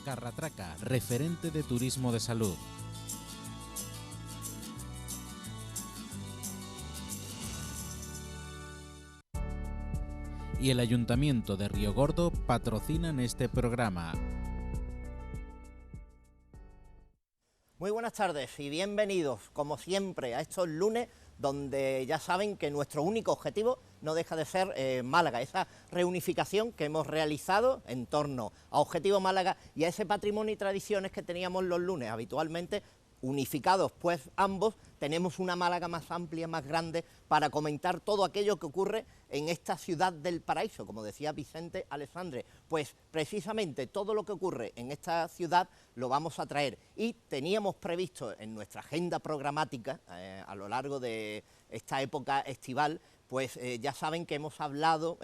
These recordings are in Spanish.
Carratraca, referente de turismo de salud. Y el Ayuntamiento de Río Gordo patrocinan este programa. Muy buenas tardes y bienvenidos, como siempre, a estos lunes donde ya saben que nuestro único objetivo no deja de ser Málaga, esa reunificación que hemos realizado en torno a Objetivo Málaga y a ese patrimonio y tradiciones que teníamos los lunes habitualmente. Unificados pues ambos, tenemos una Málaga más amplia, más grande, para comentar todo aquello que ocurre en esta ciudad del paraíso, como decía Vicente Alessandre. Pues precisamente todo lo que ocurre en esta ciudad lo vamos a traer y teníamos previsto en nuestra agenda programática a lo largo de esta época estival, pues ya saben que hemos hablado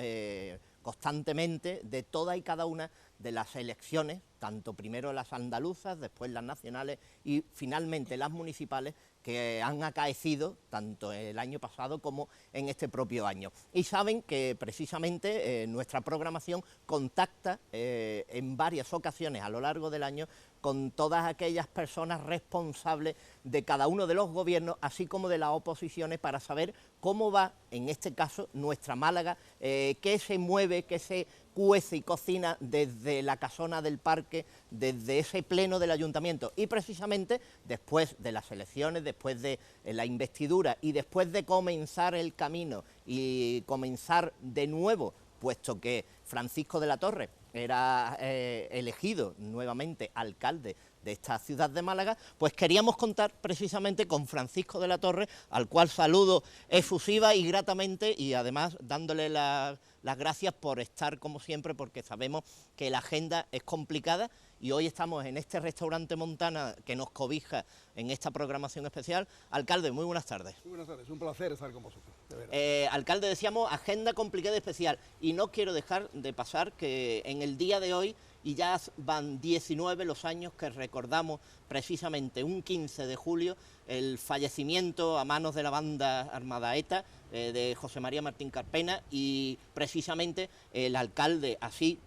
constantemente de toda y cada una de las elecciones, tanto primero las andaluzas, después las nacionales y finalmente las municipales, que han acaecido tanto el año pasado como en este propio año. Y saben que precisamente nuestra programación contacta en varias ocasiones a lo largo del año con todas aquellas personas responsables de cada uno de los gobiernos, así como de las oposiciones, para saber cómo va, en este caso, nuestra Málaga, qué se mueve, qué se cuece y cocina desde la casona del parque, desde ese pleno del ayuntamiento. Y precisamente después de las elecciones, después de la investidura y después de comenzar el camino y comenzar de nuevo, puesto que Francisco de la Torre era elegido nuevamente alcalde de esta ciudad de Málaga, pues queríamos contar precisamente con Francisco de la Torre, al cual saludo efusiva y gratamente, y además dándole las gracias por estar como siempre, porque sabemos que la agenda es complicada y hoy estamos en este restaurante Montana que nos cobija en esta programación especial. Alcalde, muy buenas tardes. Muy buenas tardes, un placer estar con vosotros, de verdad. Alcalde, decíamos, agenda complicada y especial, y no quiero dejar de pasar que en el día de hoy, y ya van 19 los años que recordamos precisamente un 15 de julio el fallecimiento a manos de la banda armada ETA de José María Martín Carpena, y precisamente el alcalde, así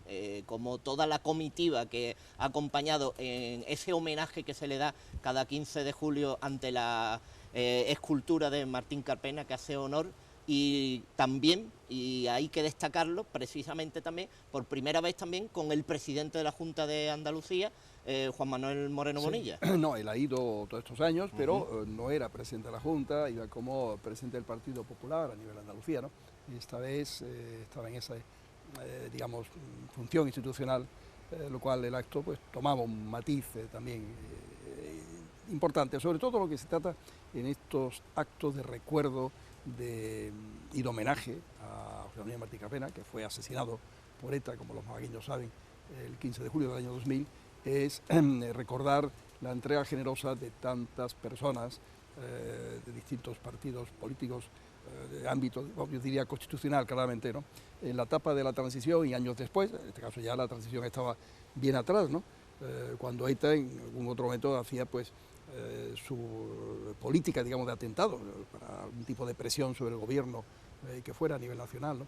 como toda la comitiva que ha acompañado en ese homenaje que se le da cada 15 de julio ante la escultura de Martín Carpena, que hace honor. Y también, y hay que destacarlo, precisamente también, por primera vez también con el presidente de la Junta de Andalucía, Juan Manuel Moreno Bonilla. No, él ha ido todos estos años, pero no era presidente de la Junta, iba como presidente del Partido Popular a nivel de Andalucía, ¿no? Y esta vez estaba en esa, digamos, función institucional, lo cual el acto pues tomaba un matiz también importante, sobre todo lo que se trata en estos actos de recuerdo y de homenaje a José María Martín Carpena, que fue asesinado por ETA, como los malagueños saben, el 15 de julio del año 2000, es recordar la entrega generosa de tantas personas de distintos partidos políticos de ámbito, yo diría constitucional claramente, ¿no? En la etapa de la transición y años después, en este caso ya la transición estaba bien atrás, ¿no? Cuando ETA en algún otro momento hacía pues su política, digamos, de atentado, para algún tipo de presión sobre el gobierno que fuera a nivel nacional, ¿no?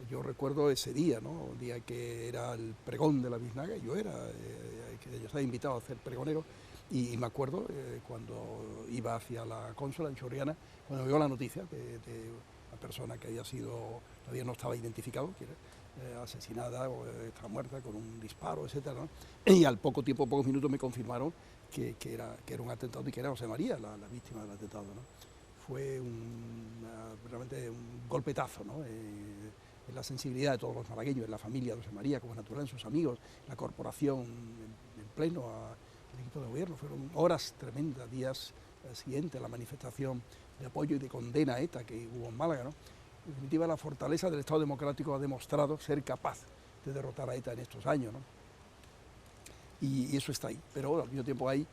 Yo recuerdo ese día, ¿no? Un día que era el pregón de la biznaga, yo estaba invitado a ser pregonero, y me acuerdo cuando iba hacia la cónsula en Chorriana, cuando vio la noticia de una persona que había sido, todavía no estaba identificado, asesinada o está muerta con un disparo, etcétera, ¿no? Y al poco tiempo, pocos minutos, me confirmaron que era un atentado y que era José María la víctima del atentado, ¿no? Fue realmente un golpetazo, ¿no? En la sensibilidad de todos los malagueños, en la familia de José María, como es natural, en sus amigos, la corporación en pleno, al equipo de gobierno. Fueron horas tremendas, días siguientes a la manifestación de apoyo y de condena a ETA que hubo en Málaga, ¿no? En definitiva, la fortaleza del Estado democrático ha demostrado ser capaz de derrotar a ETA en estos años, ¿no? Y eso está ahí, pero al mismo tiempo hay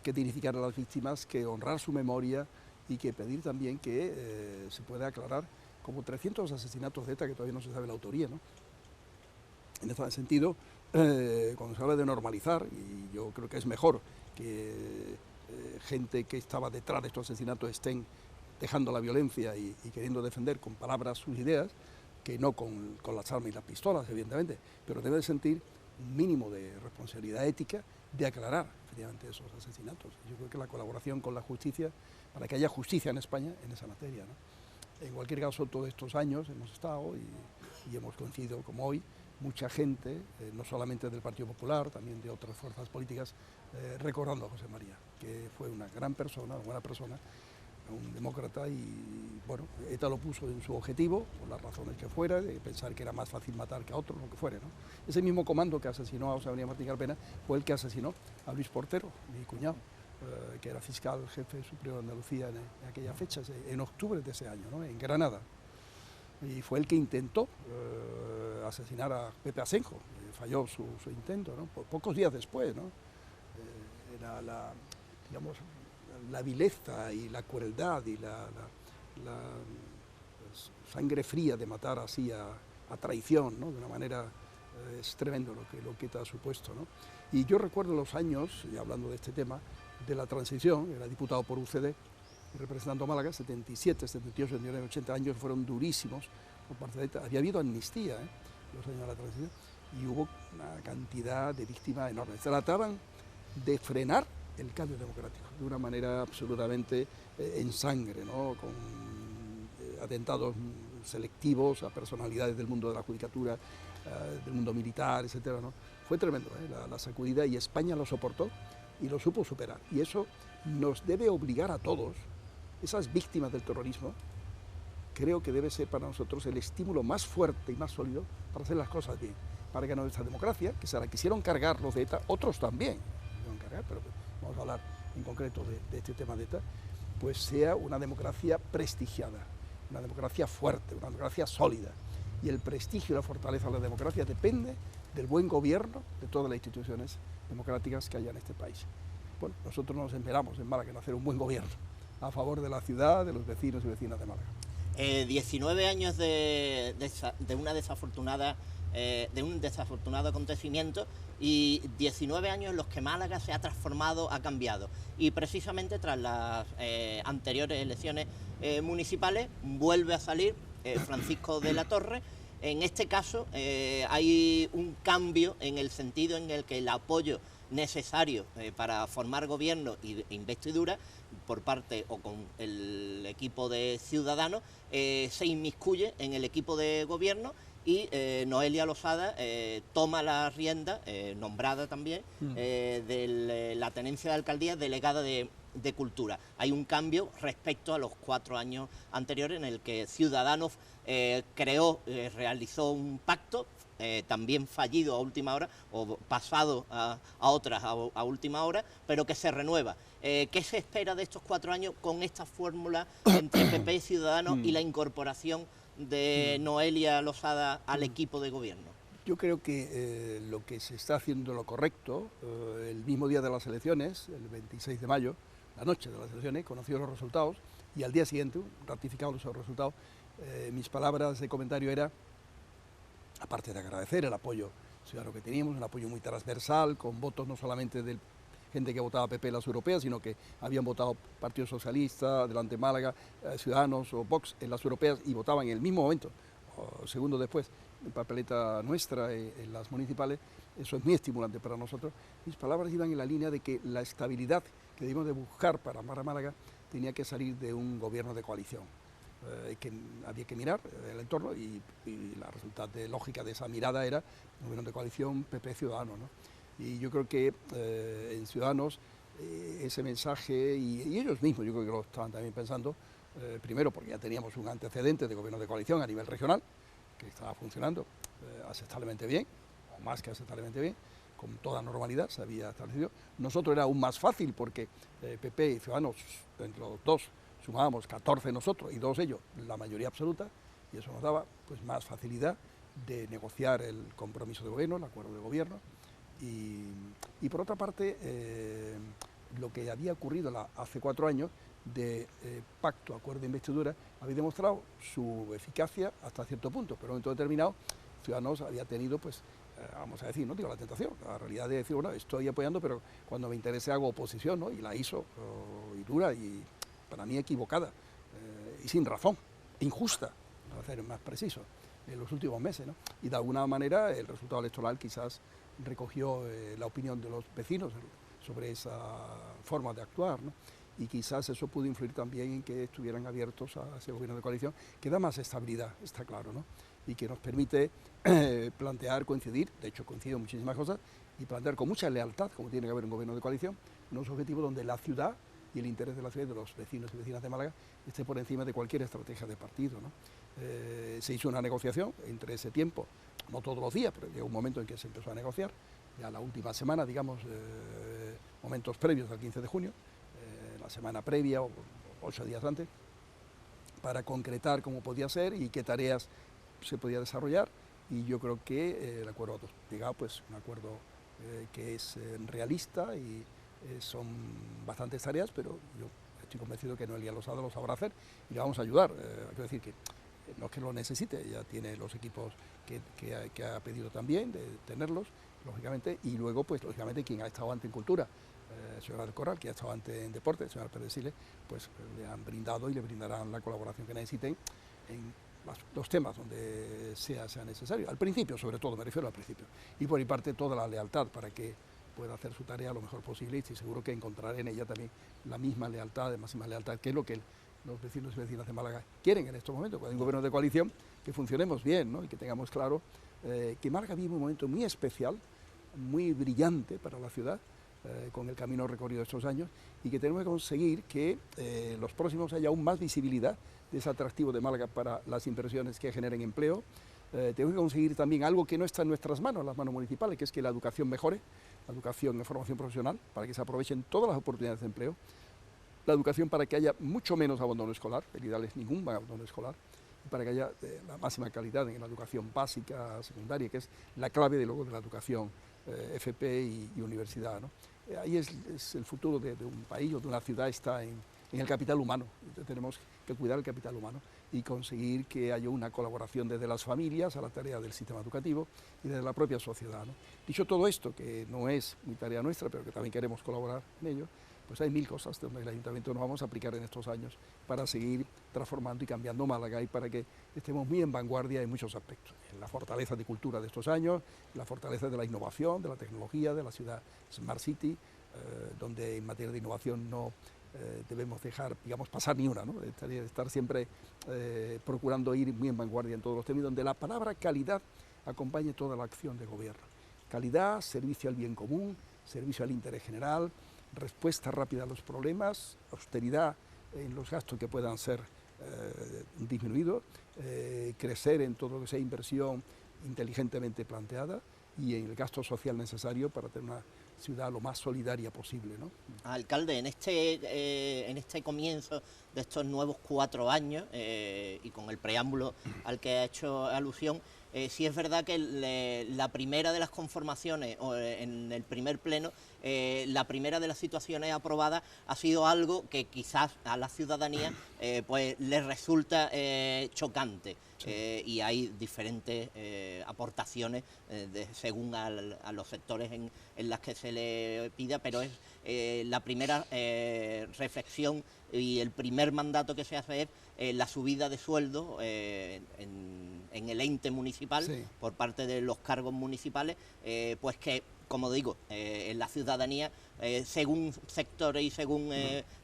que dignificar a las víctimas, que honrar su memoria y que pedir también que se pueda aclarar como 300 asesinatos de ETA que todavía no se sabe la autoría, ¿no? En este sentido, cuando se habla de normalizar, y yo creo que es mejor que gente que estaba detrás de estos asesinatos estén dejando la violencia y queriendo defender con palabras sus ideas, que no con las armas y las pistolas, evidentemente, pero debe de sentir un mínimo de responsabilidad ética de aclarar efectivamente esos asesinatos. Yo creo que la colaboración con la justicia, para que haya justicia en España en esa materia, ¿no? En cualquier caso, todos estos años hemos estado y hemos coincidido, como hoy, mucha gente, no solamente del Partido Popular, también de otras fuerzas políticas, recordando a José María, que fue una gran persona, una buena persona, un demócrata, y bueno, ETA lo puso en su objetivo, por las razones que fuera, de pensar que era más fácil matar que a otros, lo que fuera, ¿no? Ese mismo comando que asesinó a José María Martín Carpena fue el que asesinó a Luis Portero, mi cuñado, que era fiscal jefe supremo de Andalucía en aquellas fechas, en octubre de ese año, ¿no? En Granada. Y fue el que intentó asesinar a Pepe Asenjo, falló su intento, ¿no? Pocos días después, ¿no? Era digamos, la vileza y la crueldad y la sangre fría de matar así a traición, ¿no? De una manera, es tremendo lo que te ha supuesto, ¿no? Y yo recuerdo los años, y hablando de este tema, de la transición, era diputado por UCD, representando a Málaga, 77, 78, 79, 80 años fueron durísimos por parte de ETA. Había habido amnistía, los años de la transición, y hubo una cantidad de víctimas enormes. Trataban de frenar el cambio democrático de una manera absolutamente en sangre, ¿no? Con atentados selectivos a personalidades del mundo de la judicatura, del mundo militar, etcétera, ¿no? Fue tremendo, la sacudida, y España lo soportó y lo supo superar. Y eso nos debe obligar a todos, esas víctimas del terrorismo, creo que debe ser para nosotros el estímulo más fuerte y más sólido para hacer las cosas bien, para que nuestra democracia, que se la quisieron cargar los de ETA, otros también, pero vamos a hablar en concreto de este tema de ETA, pues sea una democracia prestigiada, una democracia fuerte, una democracia sólida. Y el prestigio y la fortaleza de la democracia depende del buen gobierno de todas las instituciones democráticas que haya en este país. Bueno, nosotros nos esperamos en Málaga en hacer un buen gobierno a favor de la ciudad, de los vecinos y vecinas de Málaga. 19 años de un desafortunado acontecimiento, y 19 años en los que Málaga se ha transformado, ha cambiado. Y precisamente tras las anteriores elecciones municipales vuelve a salir Francisco de la Torre. En este caso hay un cambio en el sentido en el que el apoyo necesario para formar gobierno e investidura por parte o con el equipo de Ciudadanos se inmiscuye en el equipo de gobierno, y Noelia Losada toma la rienda, nombrada también, de la tenencia de alcaldía, delegada de Cultura. Hay un cambio respecto a los 4 años anteriores en el que Ciudadanos realizó un pacto, también fallido a última hora, o pasado a otras a última hora, pero que se renueva. ¿Qué se espera de estos 4 años con esta fórmula entre PP y Ciudadanos y la incorporación de Noelia Losada al equipo de gobierno? Yo creo que lo que se está haciendo lo correcto. El mismo día de las elecciones, el 26 de mayo, la noche de las elecciones, conoció los resultados, y al día siguiente, ratificados los resultados, mis palabras de comentario era, aparte de agradecer el apoyo ciudadano que teníamos, un apoyo muy transversal, con votos no solamente de gente que votaba PP en las europeas, sino que habían votado Partido Socialista, Adelante Málaga, Ciudadanos o Vox en las europeas, y votaban en el mismo momento, o segundo después, en papeleta nuestra, en las municipales. Eso es muy estimulante para nosotros. Mis palabras iban en la línea de que la estabilidad que debemos de buscar para Málaga tenía que salir de un gobierno de coalición. que había que mirar el entorno y la resultante lógica de esa mirada era un gobierno de coalición PP-Ciudadanos, ¿no? Y yo creo que en Ciudadanos ese mensaje, y ellos mismos yo creo que lo estaban también pensando, primero porque ya teníamos un antecedente de gobierno de coalición a nivel regional, que estaba funcionando aceptablemente bien, o más que aceptablemente bien, con toda normalidad se había establecido. Nosotros era aún más fácil porque PP y Ciudadanos, entre los dos, sumábamos 14 nosotros y 2 ellos, la mayoría absoluta, y eso nos daba pues más facilidad de negociar el compromiso de gobierno, el acuerdo de gobierno. Y por otra parte, lo que había ocurrido hace 4 años de pacto, acuerdo de investidura, había demostrado su eficacia hasta cierto punto, pero en un momento determinado Ciudadanos había tenido, pues, vamos a decir, no digo la tentación, la realidad de decir, bueno, estoy apoyando, pero cuando me interese hago oposición, ¿no? Y la hizo, y dura, y para mí equivocada, y sin razón, injusta, para ser más preciso, en los últimos meses, ¿no? Y de alguna manera el resultado electoral quizás recogió la opinión de los vecinos sobre esa forma de actuar, ¿no? Y quizás eso pudo influir también en que estuvieran abiertos a ese gobierno de coalición, que da más estabilidad, está claro, ¿no? Y que nos permite plantear, coincidir, de hecho coinciden muchísimas cosas, y plantear con mucha lealtad, como tiene que haber un gobierno de coalición, unos objetivos donde la ciudad y el interés de la ciudad y de los vecinos y vecinas de Málaga esté por encima de cualquier estrategia de partido, ¿no? Se hizo una negociación entre ese tiempo, no todos los días, pero llegó un momento en que se empezó a negociar, ya la última semana, digamos, momentos previos al 15 de junio, la semana previa o 8 días antes, para concretar cómo podía ser y qué tareas se podía desarrollar, y yo creo que el acuerdo llegado, pues un acuerdo que es realista y son bastantes tareas, pero yo estoy convencido que Noelia Losada lo sabrá hacer y le vamos a ayudar. Quiero decir que no es que lo necesite, ella tiene los equipos que ha pedido también, de tenerlos, lógicamente, y luego, pues lógicamente, quien ha estado antes en cultura, señora del Corral, que ha estado antes en deporte, señora Pérez Siles, pues le han brindado y le brindarán la colaboración que necesiten en los temas donde sea necesario. Al principio, sobre todo, me refiero al principio. Y por mi parte, toda la lealtad para que pueda hacer su tarea lo mejor posible, y estoy seguro que encontraré en ella también la misma lealtad, de máxima lealtad, que es lo que los vecinos y vecinas de Málaga quieren en estos momentos, cuando hay un gobierno de coalición, que funcionemos bien, ¿no? Y que tengamos claro que Málaga vive un momento muy especial, muy brillante para la ciudad, con el camino recorrido de estos años, y que tenemos que conseguir que los próximos haya aún más visibilidad de ese atractivo de Málaga para las inversiones que generen empleo. Tenemos que conseguir también algo que no está en nuestras manos, las manos municipales, que es que la educación mejore, la educación en formación profesional, para que se aprovechen todas las oportunidades de empleo, la educación para que haya mucho menos abandono escolar, el ideal es ningún abandono escolar, y para que haya la máxima calidad en la educación básica, secundaria, que es la clave de luego de la educación FP y universidad, ¿no? Ahí es el futuro de un país o de una ciudad, está en el capital humano. Entonces tenemos que cuidar el capital humano y conseguir que haya una colaboración desde las familias a la tarea del sistema educativo y desde la propia sociedad, ¿no? Dicho todo esto, que no es mi tarea nuestra, pero que también queremos colaborar en ello, pues hay 1000 cosas donde el Ayuntamiento nos vamos a aplicar en estos años para seguir transformando y cambiando Málaga, y para que estemos muy en vanguardia en muchos aspectos. En la fortaleza de cultura de estos años, la fortaleza de la innovación, de la tecnología, de la ciudad Smart City, donde en materia de innovación no debemos dejar, digamos, pasar ni una, ¿no? Estar siempre procurando ir muy en vanguardia en todos los temas, donde la palabra calidad acompañe toda la acción de gobierno. Calidad, servicio al bien común, servicio al interés general, respuesta rápida a los problemas, austeridad en los gastos que puedan ser disminuidos, crecer en todo lo que sea inversión inteligentemente planteada, y en el gasto social necesario para tener una ciudad lo más solidaria posible, ¿no? Alcalde, en este comienzo de estos nuevos 4 años, y con el preámbulo al que ha hecho alusión, sí es verdad que la primera de las conformaciones, o en el primer pleno, la primera de las situaciones aprobadas ha sido algo que quizás a la ciudadanía pues le resulta chocante. Sí. Y hay diferentes aportaciones según a los sectores en las que se le pida, pero es la primera reflexión y el primer mandato que se hace es la subida de sueldo en el ente municipal, sí, por parte de los cargos municipales, pues que como digo, en la ciudadanía, según sectores y según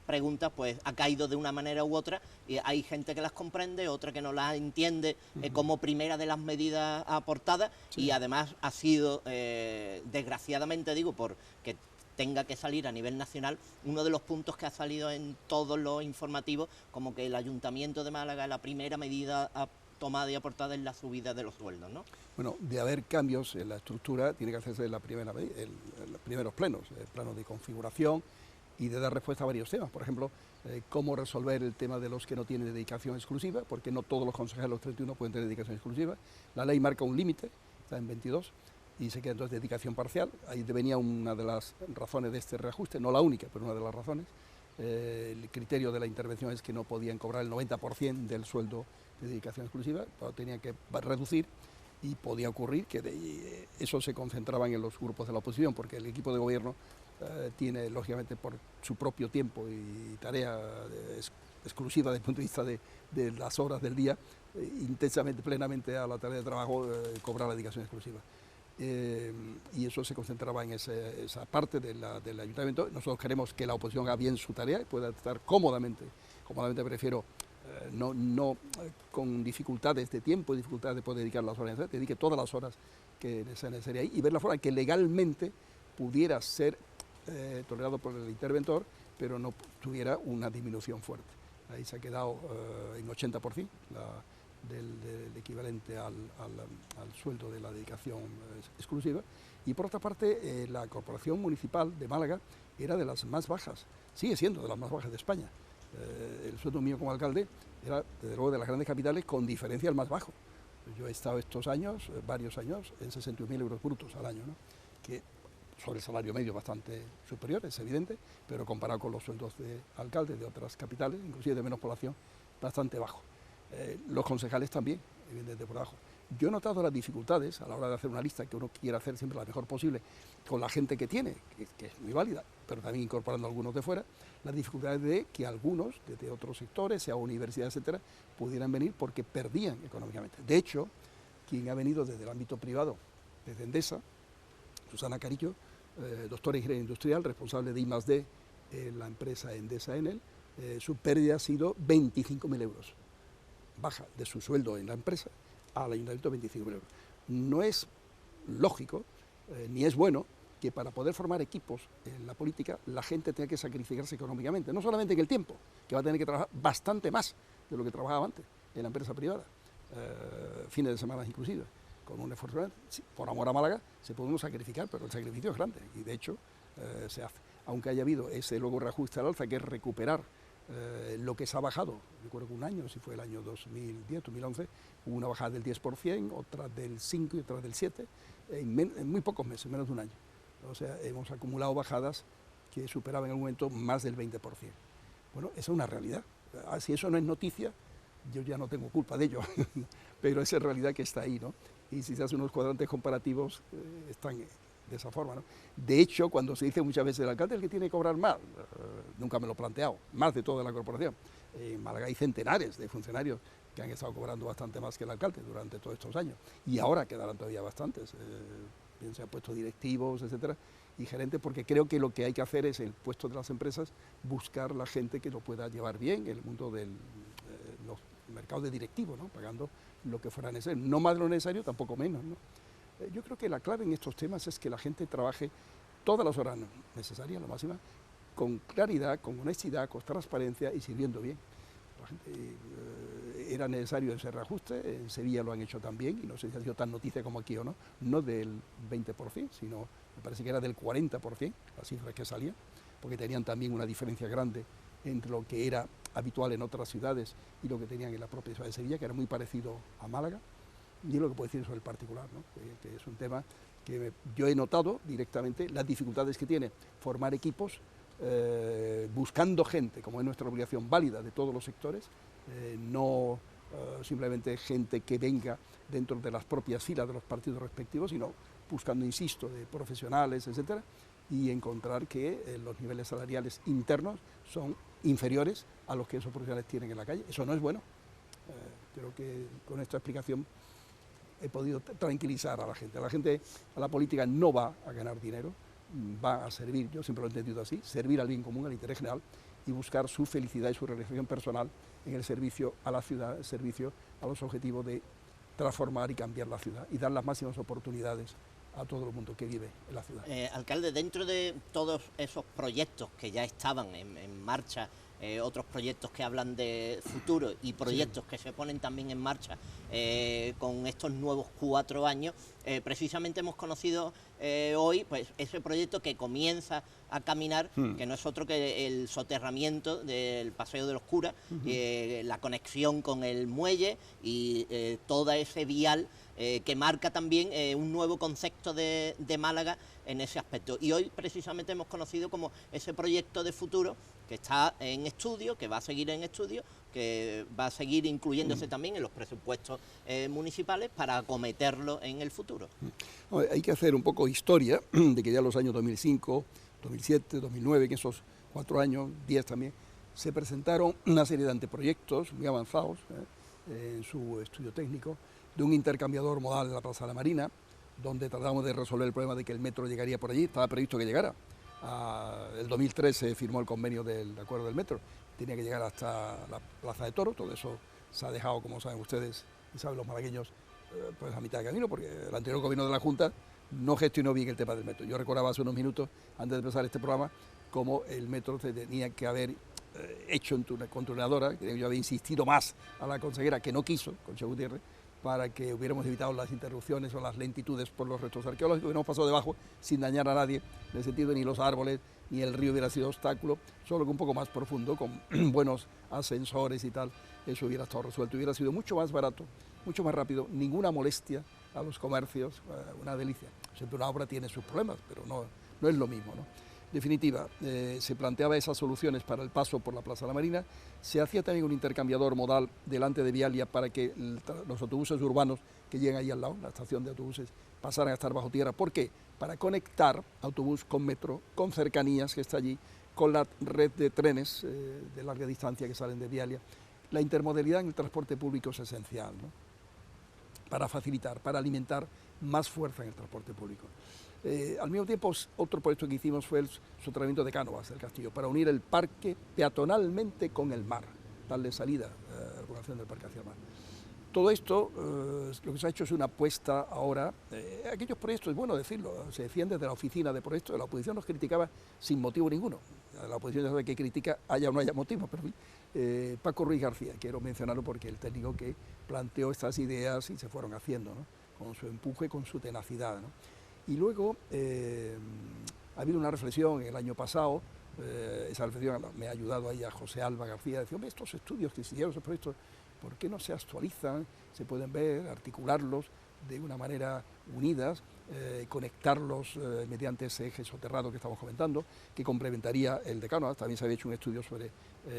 preguntas, pues ha caído de una manera u otra, y hay gente que las comprende, otra que no las entiende como primera de las medidas aportadas, y además ha sido, desgraciadamente digo, porque tenga que salir a nivel nacional, uno de los puntos que ha salido en todos los informativos, como que el Ayuntamiento de Málaga, la primera medida tomada y aportada es la subida de los sueldos, ¿no? Bueno, de haber cambios en la estructura, tiene que hacerse en los primeros plenos, el plano de configuración y de dar respuesta a varios temas. Por ejemplo, cómo resolver el tema de los que no tienen dedicación exclusiva, porque no todos los consejeros de los 31 pueden tener dedicación exclusiva. La ley marca un límite, está en 22, y se queda entonces dedicación parcial. Ahí venía una de las razones de este reajuste, no la única, pero una de las razones. El criterio de la intervención es que no podían cobrar el 90% del sueldo de dedicación exclusiva, pero tenían que reducir, y podía ocurrir que eso se concentraban en los grupos de la oposición, porque el equipo de gobierno tiene, lógicamente, por su propio tiempo y tarea exclusiva desde el punto de vista de las horas del día, intensamente, plenamente a la tarea de trabajo, cobrar la dedicación exclusiva. Y eso se concentraba en esa parte del ayuntamiento. Nosotros queremos que la oposición haga bien su tarea y pueda estar cómodamente prefiero no con dificultades de tiempo y dificultades de poder dedicar las horas, dedique todas las horas que sea necesaria ahí, y ver la forma que legalmente pudiera ser tolerado por el interventor, pero no tuviera una disminución fuerte. Ahí se ha quedado en 80%, del equivalente al sueldo de la dedicación exclusiva. Y por otra parte, la Corporación Municipal de Málaga era de las más bajas, sigue siendo de las más bajas de España. El sueldo mío como alcalde era, desde luego, de las grandes capitales, con diferencia el más bajo. Yo he estado estos años, varios años, en 61.000 euros brutos al año, ¿no? Que sobre el salario medio bastante superior, es evidente, pero comparado con los sueldos de alcaldes de otras capitales, inclusive de menos población, bastante bajo. Los concejales también, evidentemente, por abajo. Yo he notado las dificultades a la hora de hacer una lista, que uno quiere hacer siempre la mejor posible, con la gente que tiene, que es muy válida, pero también incorporando a algunos de fuera, las dificultades de que algunos, desde otros sectores, sea universidades, etcétera, pudieran venir porque perdían económicamente. De hecho, quien ha venido desde el ámbito privado, desde Endesa, Susana Carillo, doctora ingeniera industrial, responsable de I+D en la empresa Endesa Enel, su pérdida ha sido 25.000 euros. Baja de su sueldo en la empresa al ayuntamiento 25.000 euros. No es lógico, ni es bueno, que para poder formar equipos en la política la gente tenga que sacrificarse económicamente, no solamente en el tiempo, que va a tener que trabajar bastante más de lo que trabajaba antes en la empresa privada, fines de semana inclusive, con un esfuerzo grande. Sí, por amor a Málaga se puede uno sacrificar, pero el sacrificio es grande y de hecho se hace. Aunque haya habido ese luego reajuste al alza, que es recuperar lo que se ha bajado, recuerdo que un año, si fue el año 2010, 2011, hubo una bajada del 10%, otra del 5% y otra del 7%, en muy pocos meses, menos de un año. O sea, hemos acumulado bajadas que superaban en algún momento más del 20%. Bueno, esa es una realidad. Si eso no es noticia, yo ya no tengo culpa de ello, pero esa es realidad que está ahí, ¿no? Y si se hacen unos cuadrantes comparativos, están de esa forma, ¿no? De hecho, cuando se dice muchas veces el alcalde es el que tiene que cobrar más, nunca me lo he planteado, más de toda la corporación. En Málaga hay centenares de funcionarios que han estado cobrando bastante más que el alcalde durante todos estos años, y ahora quedarán todavía bastantes, bien sea puestos directivos, etcétera, y gerentes, porque creo que lo que hay que hacer es, en el puesto de las empresas, buscar la gente que lo pueda llevar bien en el mundo del mercado de directivos, ¿no? Pagando lo que fuera necesario, no más de lo necesario, tampoco menos, ¿no? Yo creo que la clave en estos temas es que la gente trabaje todas las horas necesarias, la máxima, con claridad, con honestidad, con transparencia y sirviendo bien. La gente, era necesario ese reajuste, en Sevilla lo han hecho también, y no sé si ha sido tan noticia como aquí o no, no del 20%, sino me parece que era del 40%, las cifras que salían, porque tenían también una diferencia grande entre lo que era habitual en otras ciudades y lo que tenían en la propia ciudad de Sevilla, que era muy parecido a Málaga. Y es lo que puedo decir sobre el particular, ¿no? Que es un tema que yo he notado directamente las dificultades que tiene formar equipos, buscando gente, como es nuestra obligación válida de todos los sectores, no simplemente gente que venga dentro de las propias filas de los partidos respectivos, sino buscando, insisto, de profesionales, etcétera, y encontrar que los niveles salariales internos son inferiores a los que esos profesionales tienen en la calle. Eso no es bueno. Creo que con esta explicación he podido tranquilizar a la gente. A la política no va a ganar dinero, va a servir, yo siempre lo he entendido así, servir al bien común, al interés general, y buscar su felicidad y su realización personal en el servicio a la ciudad, el servicio a los objetivos de transformar y cambiar la ciudad y dar las máximas oportunidades a todo el mundo que vive en la ciudad. Alcalde, dentro de todos esos proyectos que ya estaban en marcha, otros proyectos que hablan de futuro y proyectos que se ponen también en marcha con estos nuevos 4 años, precisamente hemos conocido hoy pues ese proyecto que comienza a caminar, que no es otro que el soterramiento del Paseo de los Curas, la conexión con el muelle y todo ese vial que marca también un nuevo concepto de Málaga en ese aspecto. Y hoy precisamente hemos conocido como ese proyecto de futuro que está en estudio, que va a seguir en estudio, que va a seguir incluyéndose también en los presupuestos municipales para acometerlo en el futuro. Hay que hacer un poco historia de que ya en los años 2005, 2007, 2009, que esos 4 años, 10 también, se presentaron una serie de anteproyectos muy avanzados en su estudio técnico, de un intercambiador modal en la Plaza de la Marina, donde tratamos de resolver el problema de que el metro llegaría por allí, estaba previsto que llegara. El 2003 se firmó el convenio del acuerdo del metro, tenía que llegar hasta la Plaza de Toros, todo eso se ha dejado, como saben ustedes y saben los malagueños, pues a mitad de camino, porque el anterior gobierno de la Junta no gestionó bien el tema del metro. Yo recordaba hace unos minutos, antes de empezar este programa, cómo el metro se tenía que haber hecho en una controladora, que yo había insistido más a la consejera, que no quiso, Concha Gutiérrez, para que hubiéramos evitado las interrupciones o las lentitudes por los restos arqueológicos, y no pasó debajo sin dañar a nadie, en el sentido de ni los árboles, ni el río hubiera sido obstáculo, solo que un poco más profundo, con buenos ascensores y tal, eso hubiera estado resuelto, hubiera sido mucho más barato, mucho más rápido, ninguna molestia a los comercios, una delicia. Siempre una obra tiene sus problemas, pero no es lo mismo, ¿no? En definitiva, se planteaba esas soluciones para el paso por la Plaza de la Marina, se hacía también un intercambiador modal delante de Vialia para que los autobuses urbanos que llegan ahí al lado, la estación de autobuses, pasaran a estar bajo tierra. ¿Por qué? Para conectar autobús con metro, con cercanías que está allí, con la red de trenes de larga distancia que salen de Vialia. La intermodalidad en el transporte público es esencial, ¿no? Para facilitar, para alimentar más fuerza en el transporte público. Al mismo tiempo, otro proyecto que hicimos fue el soterramiento de Cánovas del Castillo, para unir el parque peatonalmente con el mar, darle salida a la población del parque hacia el mar. Todo esto, lo que se ha hecho es una apuesta ahora, aquellos proyectos, es bueno decirlo, se decían desde la oficina de proyectos, la oposición nos criticaba sin motivo ninguno, la oposición ya sabe que critica, haya o no haya motivo, pero Paco Ruiz García, quiero mencionarlo porque el técnico que planteó estas ideas y se fueron haciendo, ¿no? Con su empuje, con su tenacidad, ¿no? Y luego ha habido una reflexión el año pasado, esa reflexión me ha ayudado ahí a José Alba García, decía, hombre, estos estudios que hicieron, esos proyectos, ¿por qué no se actualizan? Se pueden ver, articularlos de una manera unidas, conectarlos mediante ese eje soterrado que estamos comentando, que complementaría el de Cánovas. También se había hecho un estudio sobre,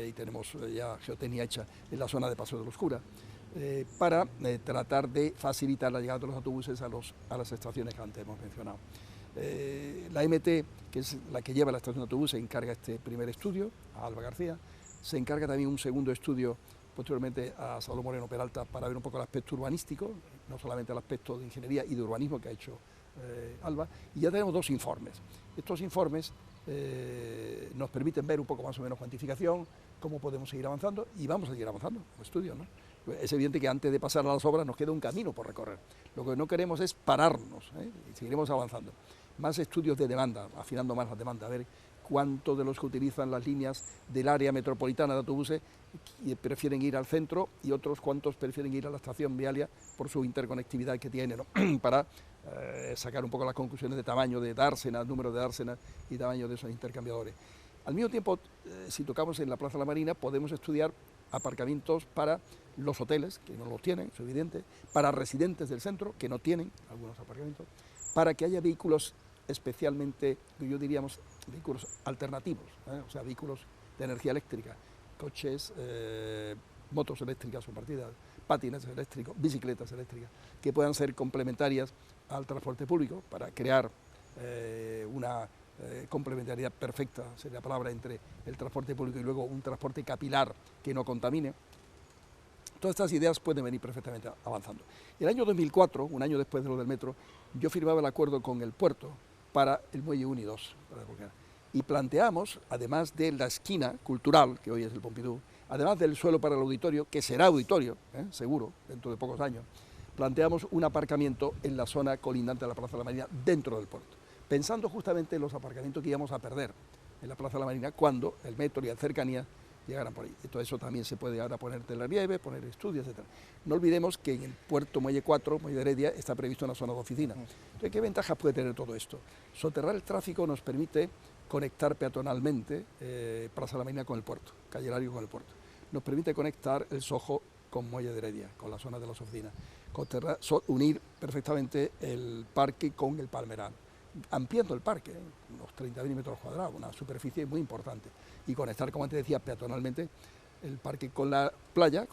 y tenemos ya geotecnia hecha en la zona de Paseo de los Curas, para tratar de facilitar la llegada de los autobuses a las estaciones que antes hemos mencionado. La MT, que es la que lleva la estación de autobús, se encarga este primer estudio, a Alba García, se encarga también un segundo estudio posteriormente a Saulo Moreno Peralta para ver un poco el aspecto urbanístico, no solamente el aspecto de ingeniería y de urbanismo que ha hecho Alba, y ya tenemos 2 informes. Estos informes nos permiten ver un poco más o menos cuantificación, cómo podemos seguir avanzando, y vamos a seguir avanzando como estudio, ¿no? Es evidente que antes de pasar a las obras nos queda un camino por recorrer. Lo que no queremos es pararnos, y seguiremos avanzando. Más estudios de demanda, afinando más la demanda, a ver cuántos de los que utilizan las líneas del área metropolitana de autobuses prefieren ir al centro y otros cuantos prefieren ir a la estación Vialia por su interconectividad que tiene, ¿no? Para sacar un poco las conclusiones de tamaño de dársenas, número de dársenas y tamaño de esos intercambiadores. Al mismo tiempo, si tocamos en la Plaza de la Marina, podemos estudiar aparcamientos para los hoteles, que no los tienen, es evidente, para residentes del centro, que no tienen algunos aparcamientos, para que haya vehículos especialmente, yo diríamos, vehículos alternativos, o sea, vehículos de energía eléctrica, coches, motos eléctricas compartidas, patines eléctricos, bicicletas eléctricas, que puedan ser complementarias al transporte público para crear una complementariedad perfecta, sería la palabra, entre el transporte público y luego un transporte capilar que no contamine. todas estas ideas pueden venir perfectamente avanzando. El año 2004, un año después de lo del metro, yo firmaba el acuerdo con el puerto para el muelle 1 y 2, y planteamos, además de la esquina cultural, que hoy es el Pompidou, además del suelo para el auditorio, que será auditorio, seguro, dentro de pocos años, planteamos un aparcamiento en la zona colindante a la Plaza de la Marina, dentro del puerto, pensando justamente en los aparcamientos que íbamos a perder en la Plaza de la Marina cuando el metro y la cercanía llegaran por ahí. Y todo eso también se puede ahora poner relieve, poner estudios, etc. No olvidemos que en el puerto Muelle 4, Muelle de Heredia, está previsto una zona de oficina. Entonces, ¿qué ventajas puede tener todo esto? Soterrar el tráfico nos permite conectar peatonalmente Plaza de la Marina con el puerto, Calle Lario con el puerto. Nos permite conectar el Soho con Muelle de Heredia, con la zona de las oficinas. Unir perfectamente el parque con el Palmeral, ampliando el parque, unos 30.000 metros cuadrados, una superficie muy importante, y conectar, como antes decía, peatonalmente el parque con la playa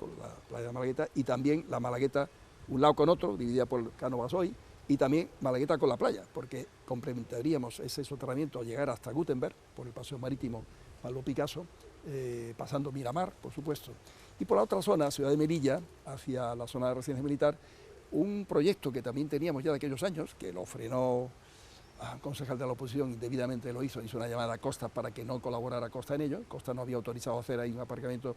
de Malagueta, y también la Malagueta, un lado con otro, dividida por Cano Basoy, y también Malagueta con la playa, porque complementaríamos ese soterramiento a llegar hasta Gutenberg, por el paseo marítimo Pablo Picasso, pasando Miramar, por supuesto. Y por la otra zona, Ciudad de Melilla, hacia la zona de residencia militar, un proyecto que también teníamos ya de aquellos años, que lo frenó el concejal de la oposición, indebidamente lo hizo una llamada a Costa para que no colaborara Costa en ello. Costa no había autorizado hacer ahí un aparcamiento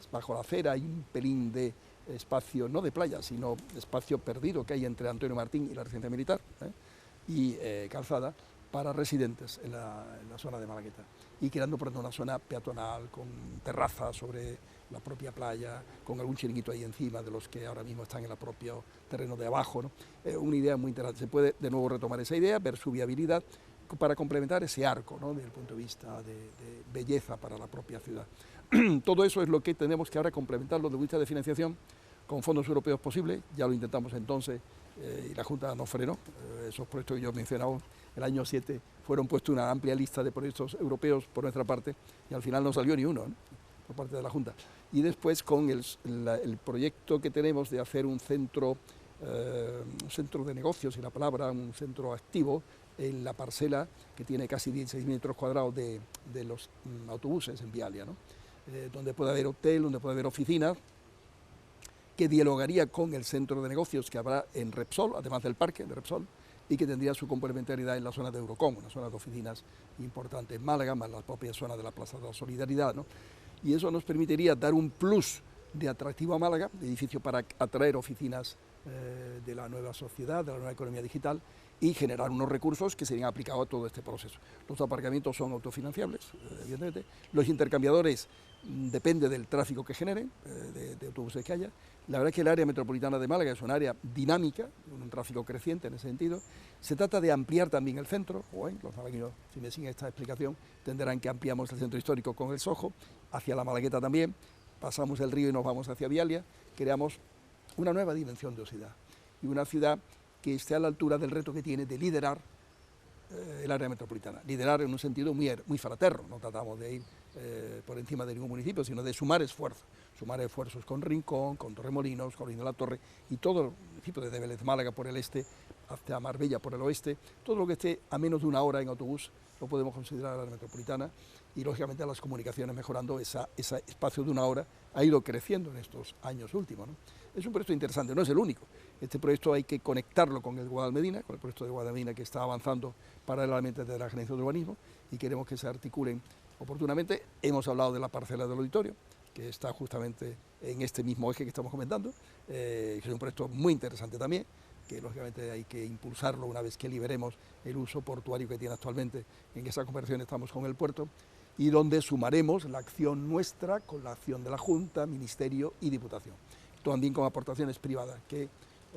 bajo la acera, hay un pelín de espacio, no de playa, sino espacio perdido que hay entre Antonio Martín y la residencia militar, y calzada para residentes en la zona de Malagueta, y creando por ejemplo una zona peatonal con terrazas sobre la propia playa, con algún chiringuito ahí encima de los que ahora mismo están en el propio terreno de abajo, ¿no? Una idea muy interesante. Se puede de nuevo retomar esa idea, ver su viabilidad para complementar ese arco, ¿no?, desde el punto de vista de belleza para la propia ciudad. Todo eso es lo que tenemos que ahora complementarlo desde el punto de vista de financiación con fondos europeos posibles. Ya lo intentamos entonces y la Junta no frenó. Esos proyectos que yo he mencionado el año 7 fueron puestos una amplia lista de proyectos europeos por nuestra parte y al final no salió ni uno, ¿no?, por parte de la Junta. Y después con el proyecto que tenemos de hacer un centro de negocios, y la palabra, un centro activo en la parcela que tiene casi 16 metros cuadrados de los autobuses en Vialia, ¿no?, donde puede haber hotel, donde puede haber oficinas, que dialogaría con el centro de negocios que habrá en Repsol, además del parque de Repsol, y que tendría su complementariedad en la zona de Eurocom, una zona de oficinas importante en Málaga, más la propia zona de la Plaza de la Solidaridad, ¿no? Y eso nos permitiría dar un plus de atractivo a Málaga, de edificio para atraer oficinas de la nueva sociedad, de la nueva economía digital, y generar unos recursos que serían aplicados a todo este proceso. Los aparcamientos son autofinanciables, evidentemente. Los intercambiadores depende del tráfico que generen, de autobuses que haya. La verdad es que el área metropolitana de Málaga es un área dinámica, un tráfico creciente en ese sentido. Se trata de ampliar también el centro. Los malagueños, si me siguen esta explicación, entenderán que ampliamos el centro histórico con el Soho, hacia la Malagueta también, pasamos el río y nos vamos hacia Vialia, creamos una nueva dimensión de ciudad, y una ciudad que esté a la altura del reto que tiene de liderar el área metropolitana. Liderar en un sentido muy fraterno, no tratamos de ir por encima de ningún municipio, sino de sumar esfuerzos con Rincón, con Torremolinos, con Colina de la Torre, y todo el municipio desde Vélez Málaga por el este hasta Marbella por el oeste, todo lo que esté a menos de una hora en autobús lo podemos considerar área metropolitana, y lógicamente las comunicaciones mejorando, ese espacio de una hora ha ido creciendo en estos años últimos, ¿no? Es un proyecto interesante, no es el único. Este proyecto hay que conectarlo con el Guadalmedina, con el proyecto de Guadalmedina que está avanzando paralelamente de la Gerencia de Urbanismo, y queremos que se articulen oportunamente. Hemos hablado de la parcela del auditorio, que está justamente en este mismo eje que estamos comentando, que es un proyecto muy interesante también, que lógicamente hay que impulsarlo una vez que liberemos el uso portuario que tiene actualmente. En esa conversación estamos con el puerto, y donde sumaremos la acción nuestra con la acción de la Junta, Ministerio y Diputación, también con aportaciones privadas, que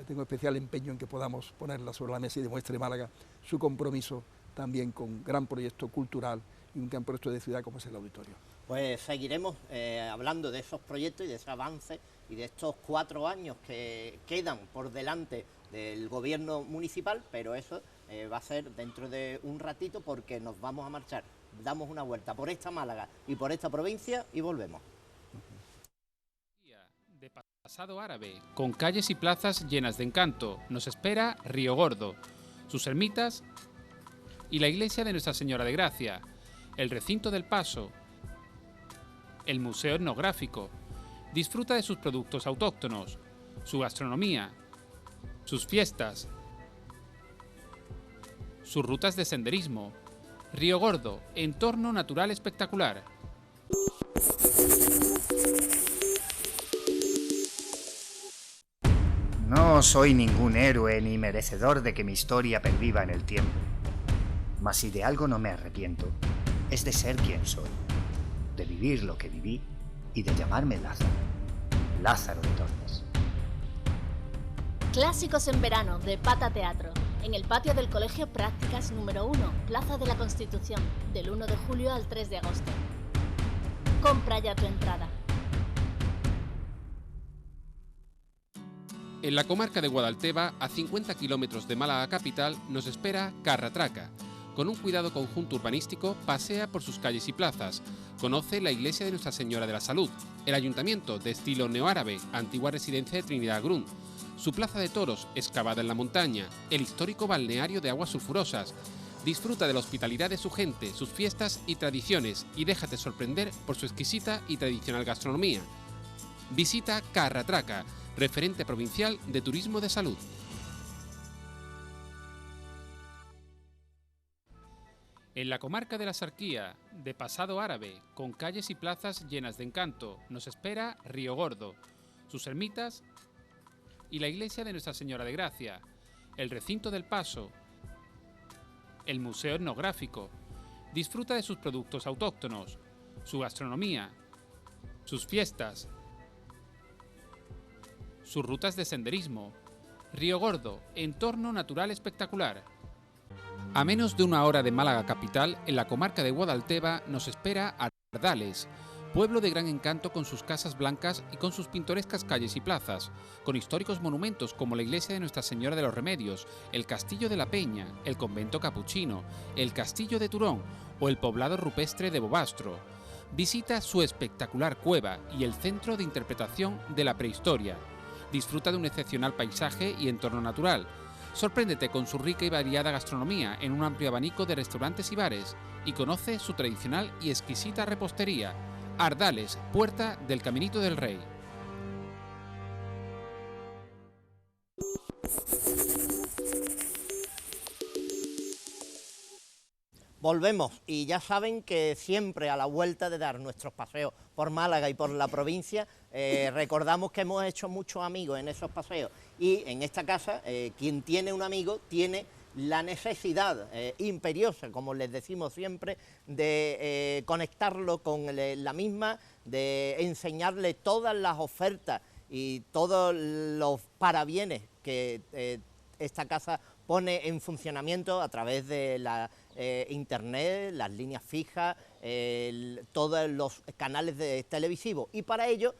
tengo especial empeño en que podamos ponerla sobre la mesa y demuestre Málaga su compromiso también con un gran proyecto cultural y un gran proyecto de ciudad como es el auditorio. Pues seguiremos hablando de esos proyectos y de ese avance y de estos 4 años que quedan por delante del gobierno municipal, pero eso va a ser dentro de un ratito, porque nos vamos a marchar, damos una vuelta por esta Málaga y por esta provincia y volvemos. De pasado árabe, con calles y plazas llenas de encanto, nos espera Río Gordo, sus ermitas y la iglesia de Nuestra Señora de Gracia, el recinto del Paso, el museo etnográfico, Disfruta de sus productos autóctonos, su gastronomía, sus fiestas, sus rutas de senderismo. Río Gordo, entorno natural espectacular. No soy ningún héroe ni merecedor de que mi historia perviva en el tiempo. Mas si de algo no me arrepiento, es de ser quien soy, de vivir lo que viví y de llamarme Lázaro, Lázaro de Tormes. Clásicos en verano de Pata Teatro, en el patio del Colegio Prácticas número 1, Plaza de la Constitución, del 1 de julio al 3 de agosto. Compra ya tu entrada. En la comarca de Guadalteba, a 50 kilómetros de Málaga capital, nos espera Carratraca. Con un cuidado conjunto urbanístico, pasea por sus calles y plazas. Conoce la iglesia de Nuestra Señora de la Salud, el ayuntamiento de estilo neoárabe, antigua residencia de Trinidad Grun, su plaza de toros, excavada en la montaña, el histórico balneario de aguas sulfurosas. Disfruta de la hospitalidad de su gente, sus fiestas y tradiciones y déjate sorprender por su exquisita y tradicional gastronomía. Visita Carratraca, referente provincial de turismo de salud. En la comarca de la Sarquía, de pasado árabe, con calles y plazas llenas de encanto, nos espera Río Gordo, sus ermitas y la iglesia de Nuestra Señora de Gracia, el recinto del Paso, el museo etnográfico. Disfruta de sus productos autóctonos, su gastronomía, sus fiestas, sus rutas de senderismo. Río Gordo, entorno natural espectacular. A menos de una hora de Málaga capital, en la comarca de Guadalteba, nos espera Ardales, pueblo de gran encanto con sus casas blancas y con sus pintorescas calles y plazas, con históricos monumentos como la iglesia de Nuestra Señora de los Remedios, el castillo de la Peña, el convento capuchino, el castillo de Turón o el poblado rupestre de Bobastro. Visita su espectacular cueva y el centro de interpretación de la prehistoria. Disfruta de un excepcional paisaje y entorno natural. Sorpréndete con su rica y variada gastronomía en un amplio abanico de restaurantes y bares y conoce su tradicional y exquisita repostería. Ardales, puerta del Caminito del Rey. Volvemos y ya saben que siempre a la vuelta de dar nuestros paseos por Málaga y por la provincia, recordamos que hemos hecho muchos amigos en esos paseos y en esta casa quien tiene un amigo tiene la necesidad imperiosa, como les decimos siempre, de conectarlo con la misma, de enseñarle todas las ofertas y todos los parabienes que esta casa pone en funcionamiento a través de la internet, las líneas fijas, todos los canales televisivos. Y para ello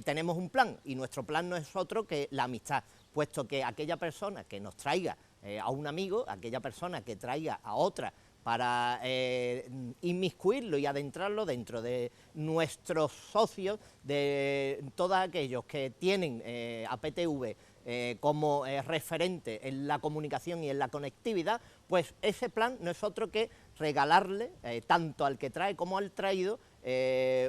tenemos un plan, y nuestro plan no es otro que la amistad, puesto que aquella persona que nos traiga a un amigo, aquella persona que traiga a otra para inmiscuirlo y adentrarlo dentro de nuestros socios, de todos aquellos que tienen a PTV como referente en la comunicación y en la conectividad, pues ese plan no es otro que regalarle, tanto al que trae como al traído,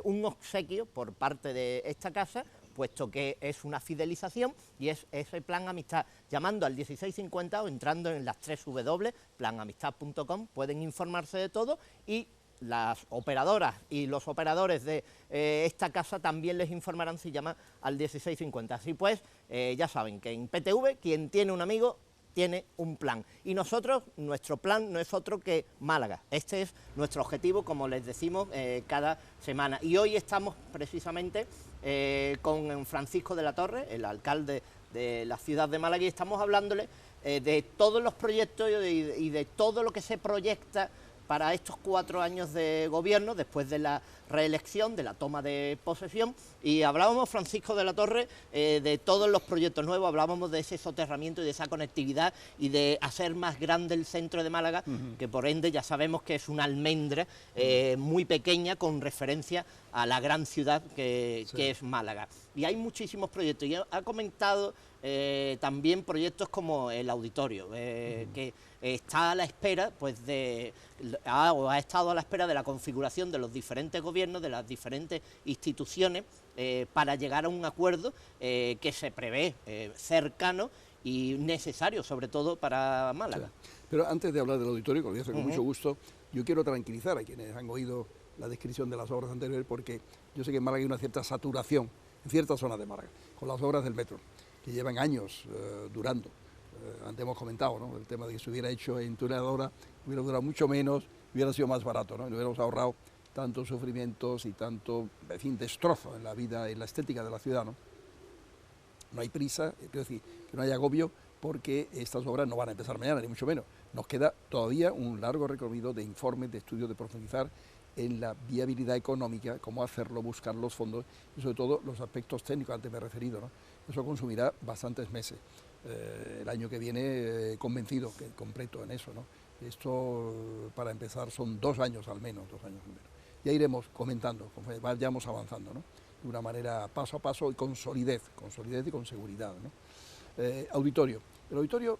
un obsequio por parte de esta casa, puesto que es una fidelización y es ese plan amistad. Llamando al 1650 o entrando en las 3 W, planamistad.com, pueden informarse de todo y las operadoras y los operadores de esta casa también les informarán si llaman al 1650. Así pues, ya saben que en PTV quien tiene un amigo tiene un plan. Y nosotros, nuestro plan no es otro que Málaga. Este es nuestro objetivo, como les decimos cada semana. Y hoy estamos precisamente con Francisco de la Torre, el alcalde de la ciudad de Málaga, y estamos hablándole de todos los proyectos y de todo lo que se proyecta para estos 4 años de gobierno, después de la reelección, de la toma de posesión, y hablábamos, Francisco de la Torre, de todos los proyectos nuevos, hablábamos de ese soterramiento y de esa conectividad y de hacer más grande el centro de Málaga, que por ende ya sabemos que es una almendra muy pequeña con referencia a la gran ciudad que es Málaga. Y hay muchísimos proyectos, y ha comentado también proyectos como el auditorio, que está a la espera, pues ha estado a la espera de la configuración de los diferentes gobiernos gobierno, de las diferentes instituciones, para llegar a un acuerdo que se prevé cercano y necesario, sobre todo para Málaga. Sí. Pero antes de hablar del auditorio, que lo voy a hacer con mucho gusto, yo quiero tranquilizar a quienes han oído la descripción de las obras anteriores, porque yo sé que en Málaga hay una cierta saturación, en ciertas zonas de Málaga, con las obras del metro, que llevan años durando. Antes hemos comentado, ¿no?, el tema de que se hubiera hecho en Tuneladora, hubiera durado mucho menos, hubiera sido más barato, ¿no?, y nos hubiéramos ahorrado tantos sufrimientos y tanto, en fin, destrozo en la vida, en la estética de la ciudad, ¿no? No hay prisa, quiero decir, que no haya agobio, porque estas obras no van a empezar mañana, ni mucho menos. Nos queda todavía un largo recorrido de informes, de estudios, de profundizar en la viabilidad económica, cómo hacerlo, buscar los fondos y sobre todo los aspectos técnicos, antes me he referido, ¿no? Eso consumirá bastantes meses. El año que viene convencido, que completo en eso, ¿no? Esto, para empezar, son 2 años al menos, 2 años al menos. Ya iremos comentando, vayamos avanzando, ¿no?, de una manera paso a paso y con solidez y con seguridad, ¿no? Auditorio. El auditorio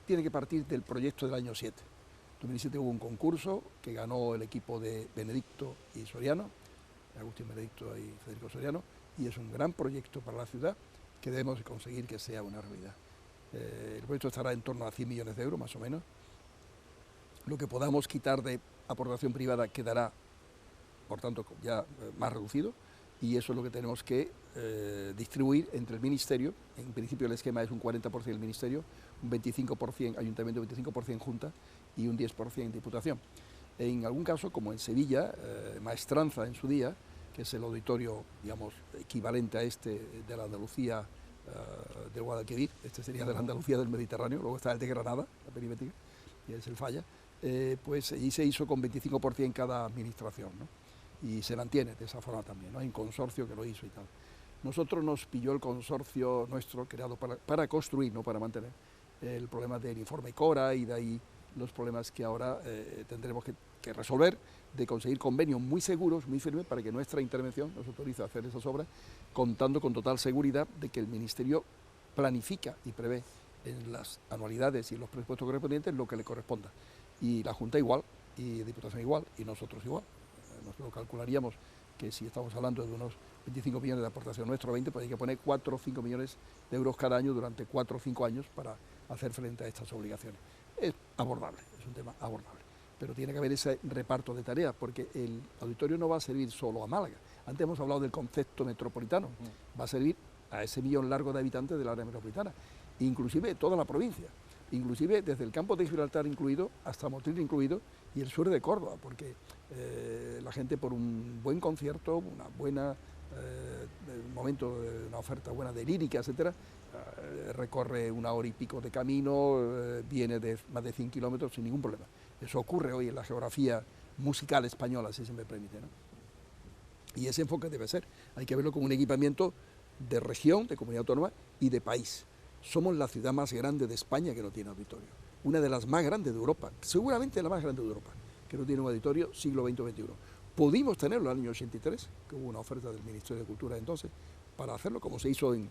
tiene que partir del proyecto del año 7. En 2007 hubo un concurso que ganó el equipo de Benedicto y Soriano, Agustín Benedicto y Federico Soriano, y es un gran proyecto para la ciudad que debemos conseguir que sea una realidad. El proyecto estará en torno a 100 millones de euros, más o menos. Lo que podamos quitar de aportación privada quedará, por tanto, ya más reducido, y eso es lo que tenemos que distribuir entre el Ministerio. En principio el esquema es un 40% del Ministerio, un 25% Ayuntamiento, 25% Junta y un 10% Diputación. En algún caso, como en Sevilla, Maestranza en su día, que es el auditorio, digamos, equivalente a este de la Andalucía del Guadalquivir, este sería de la Andalucía del Mediterráneo, luego está el de Granada, la perimétrica, y es el Falla, pues allí se hizo con 25% en cada administración, ¿no? Y se mantiene de esa forma también, ¿no? Hay un consorcio que lo hizo y tal. Nosotros nos pilló el consorcio nuestro, creado para construir, no para mantener, el problema del informe Cora, y de ahí los problemas que ahora tendremos que resolver, de conseguir convenios muy seguros, muy firmes, para que nuestra intervención nos autorice a hacer esas obras, contando con total seguridad de que el Ministerio planifica y prevé en las anualidades y los presupuestos correspondientes lo que le corresponda. Y la Junta igual, y Diputación igual, y nosotros igual. Nosotros calcularíamos que si estamos hablando de unos 25 millones de aportación nuestra, 20, pues hay que poner 4 o 5 millones de euros cada año durante 4 o 5 años para hacer frente a estas obligaciones. Es abordable, es un tema abordable, pero tiene que haber ese reparto de tareas, porque el auditorio no va a servir solo a Málaga. Antes hemos hablado del concepto metropolitano, va a servir a ese millón largo de habitantes del área metropolitana, inclusive toda la provincia, inclusive desde el campo de Gibraltar incluido hasta Motril incluido y el sur de Córdoba, porque la gente, por un buen concierto, una buena momento, una oferta buena de lírica, etcétera, recorre 1 hora y pico de camino, viene de más de 100 kilómetros sin ningún problema. Eso ocurre hoy en la geografía musical española, si se me permite, ¿no? Y ese enfoque debe ser, hay que verlo como un equipamiento de región, de comunidad autónoma y de país. Somos la ciudad más grande de España que no tiene auditorio, una de las más grandes de Europa, seguramente la más grande de Europa, que no tiene un auditorio siglo XX-XXI. Pudimos tenerlo en el año 83, que hubo una oferta del Ministerio de Cultura entonces, para hacerlo, como se hizo en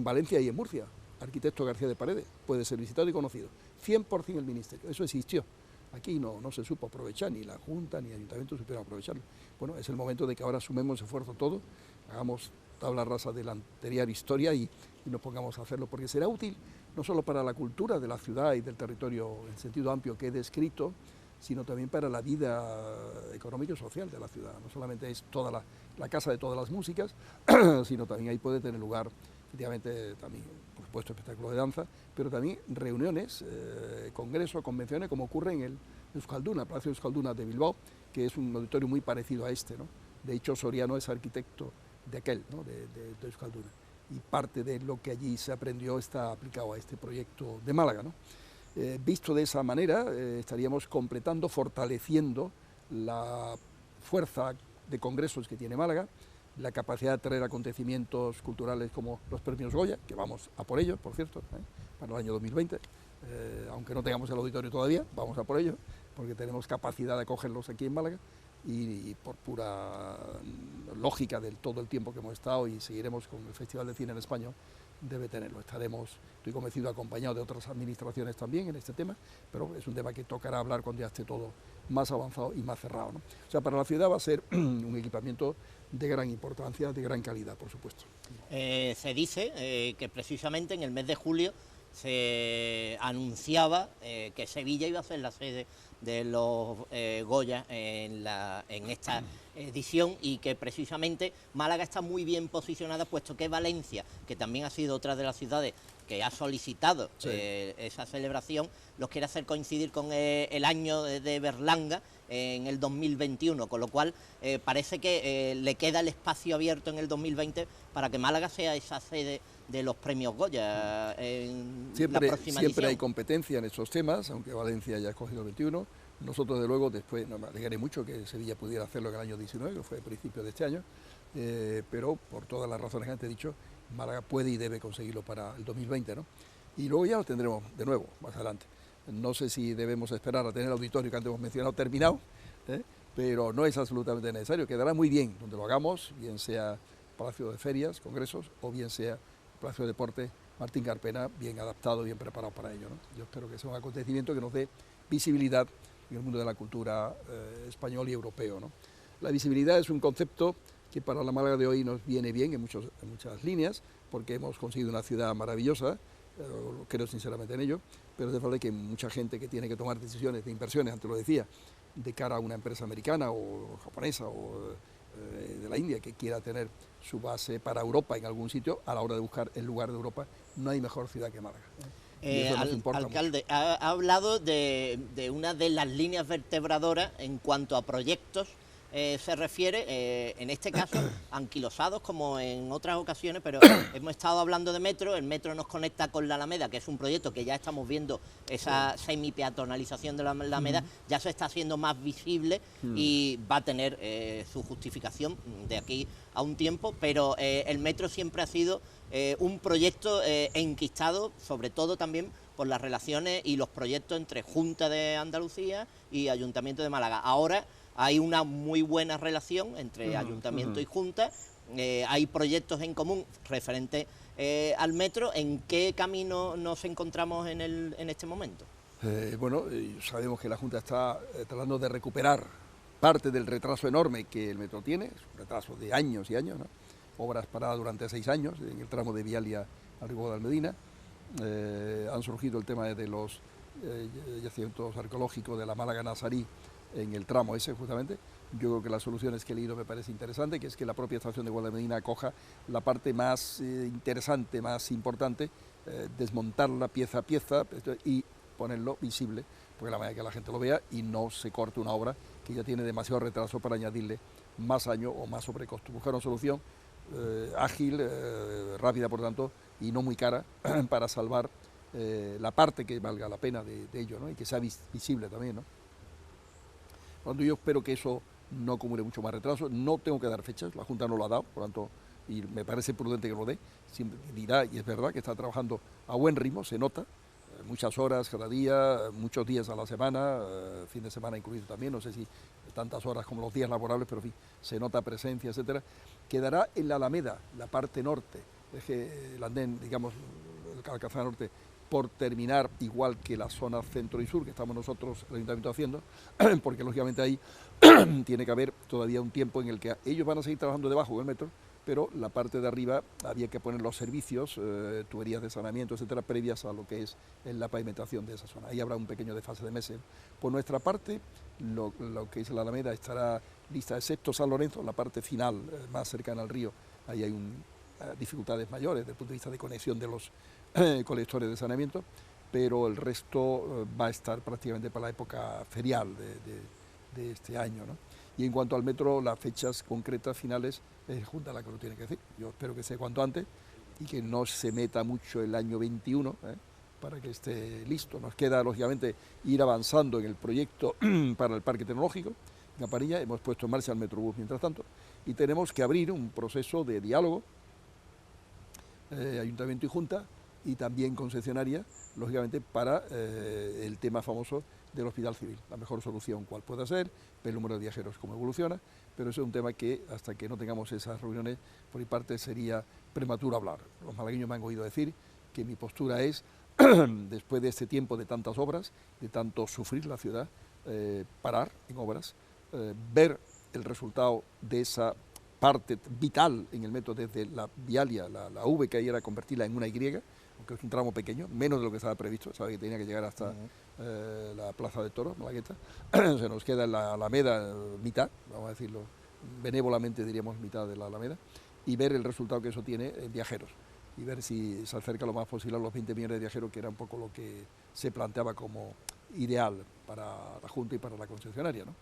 Valencia y en Murcia. Arquitecto García de Paredes, puede ser visitado y conocido. 100% el Ministerio, eso existió. Aquí no se supo aprovechar, ni la Junta ni el Ayuntamiento supieron aprovecharlo. Bueno, es el momento de que ahora sumemos esfuerzo todos, hagamos tabla rasa de la anterior historia y nos pongamos a hacerlo, porque será útil no solo para la cultura de la ciudad y del territorio en sentido amplio que he descrito, sino también para la vida económica y social de la ciudad. No solamente es toda la casa de todas las músicas, sino también ahí puede tener lugar, efectivamente, también, por supuesto, espectáculos de danza, pero también reuniones, congresos, convenciones, como ocurre en el Euskalduna, Palacio Euskalduna de Bilbao, que es un auditorio muy parecido a este, ¿no? De hecho, Soriano es arquitecto de aquel, ¿no?, de Euskalduna, y parte de lo que allí se aprendió está aplicado a este proyecto de Málaga, ¿no? Visto de esa manera, estaríamos completando, fortaleciendo la fuerza de congresos que tiene Málaga, la capacidad de traer acontecimientos culturales como los premios Goya, que vamos a por ello, por cierto, para el año 2020, aunque no tengamos el auditorio todavía, vamos a por ello, porque tenemos capacidad de acogerlos aquí en Málaga, y por pura lógica de todo el tiempo que hemos estado y seguiremos con el Festival de Cine en Español, debe tenerlo. Estoy convencido, acompañado de otras administraciones también en este tema, pero es un tema que tocará hablar cuando ya esté todo más avanzado y más cerrado, ¿no? O sea, para la ciudad va a ser un equipamiento de gran importancia, de gran calidad, por supuesto. Se dice que precisamente en el mes de julio se anunciaba que Sevilla iba a ser la sede de los Goya en esta edición, y que precisamente Málaga está muy bien posicionada, puesto que Valencia, que también ha sido otra de las ciudades que ha solicitado esa celebración, los quiere hacer coincidir con el año de Berlanga en el 2021, con lo cual parece que le queda el espacio abierto en el 2020 para que Málaga sea esa sede de los premios Goya en la próxima edición. Siempre hay competencia en estos temas, aunque Valencia ya ha escogido el 21. Nosotros, de luego, después, no me alegré mucho que Sevilla pudiera hacerlo en el año 19, que fue a principios de este año, pero por todas las razones que antes he dicho, Málaga puede y debe conseguirlo para el 2020, ¿no? Y luego ya lo tendremos de nuevo, más adelante. No sé si debemos esperar a tener el auditorio que antes hemos mencionado terminado, pero no es absolutamente necesario. Quedará muy bien donde lo hagamos, bien sea Palacio de Ferias, Congresos, o bien sea Palacio de Deportes Martín Carpena, bien adaptado, bien preparado para ello, ¿no? Yo espero que sea un acontecimiento que nos dé visibilidad en el mundo de la cultura español y europeo, ¿no? La visibilidad es un concepto que para la Málaga de hoy nos viene bien en muchas líneas, porque hemos conseguido una ciudad maravillosa, creo sinceramente en ello, pero hace falta que mucha gente que tiene que tomar decisiones de inversiones, antes lo decía, de cara a una empresa americana o japonesa o de la India que quiera tener su base para Europa en algún sitio, a la hora de buscar el lugar de Europa, no hay mejor ciudad que Málaga. Alcalde, ha hablado de una de las líneas vertebradoras en cuanto a proyectos se refiere, en este caso anquilosados como en otras ocasiones, pero hemos estado hablando de metro. El metro nos conecta con la Alameda, que es un proyecto que ya estamos viendo, esa semi-peatonalización de la Alameda, ya se está haciendo más visible y va a tener su justificación de aquí a un tiempo, pero el metro siempre ha sido un proyecto enquistado, sobre todo también por las relaciones y los proyectos entre Junta de Andalucía y Ayuntamiento de Málaga. Ahora hay una muy buena relación entre Ayuntamiento y Junta, hay proyectos en común referentes al metro. ¿En qué camino nos encontramos en este momento? Sabemos que la Junta está tratando de recuperar parte del retraso enorme que el metro tiene, es un retraso de años y años, ¿no? Obras paradas durante 6 años en el tramo de Vialia a Ribo de Almedina. Han surgido el tema de los yacimientos arqueológicos de la Málaga Nazarí en el tramo ese justamente. Yo creo que las soluciones que he leído me parece interesante, que es que la propia estación de Guadalmedina acoja la parte más interesante, más importante, desmontarla pieza a pieza y ponerlo visible, porque la manera que la gente lo vea y no se corte una obra que ya tiene demasiado retraso para añadirle más años o más sobrecosto. Buscar una solución ágil, rápida por tanto, y no muy cara para salvar la parte que valga la pena de ello, ¿no? Y que sea visible también, ¿no? Por lo tanto, yo espero que eso no acumule mucho más retraso. No tengo que dar fechas, la Junta no lo ha dado, por lo tanto, y me parece prudente que lo dé. Siempre dirá, y es verdad, que está trabajando a buen ritmo, se nota, muchas horas cada día, muchos días a la semana, fin de semana incluido también, no sé si tantas horas como los días laborables, pero en fin, se nota presencia, etcétera. Quedará en la Alameda, la parte norte, el andén, digamos, el Alcázar Norte, por terminar, igual que la zona centro y sur que estamos nosotros, el Ayuntamiento, haciendo, porque lógicamente ahí tiene que haber todavía un tiempo en el que ellos van a seguir trabajando debajo del metro, pero la parte de arriba había que poner los servicios, tuberías de saneamiento, etcétera, previas a lo que es la pavimentación de esa zona. Ahí habrá un pequeño desfase de meses. Por nuestra parte, lo que es la Alameda estará lista, excepto San Lorenzo, la parte final, más cercana al río. Ahí hay dificultades mayores desde el punto de vista de conexión de los colectores de saneamiento, pero el resto va a estar prácticamente para la época ferial de este año, ¿no? Y en cuanto al metro, las fechas concretas finales es Junta la que lo tiene que decir. Yo espero que sea cuanto antes y que no se meta mucho el año 21 para que esté listo. Nos queda, lógicamente, ir avanzando en el proyecto para el Parque Tecnológico. En Campanilla hemos puesto en marcha el Metrobús mientras tanto y tenemos que abrir un proceso de diálogo, Ayuntamiento y Junta, y también concesionaria, lógicamente, para el tema famoso del Hospital Civil. La mejor solución cuál pueda ser, el número de viajeros cómo evoluciona, pero eso es un tema que hasta que no tengamos esas reuniones, por mi parte sería prematuro hablar. Los malagueños me han oído decir que mi postura es, después de este tiempo de tantas obras, de tanto sufrir la ciudad, parar en obras, ver el resultado de esa parte vital en el metro desde la Vialia, la V que ahí era convertirla en una Y, aunque es un tramo pequeño, menos de lo que estaba previsto, sabe que tenía que llegar hasta la Plaza de Toros, Malagueta, se nos queda en la Alameda mitad, vamos a decirlo benévolamente diríamos mitad de la Alameda, y ver el resultado que eso tiene en viajeros, y ver si se acerca lo más posible a los 20 millones de viajeros, que era un poco lo que se planteaba como ideal para la Junta y para la concesionaria, ¿no?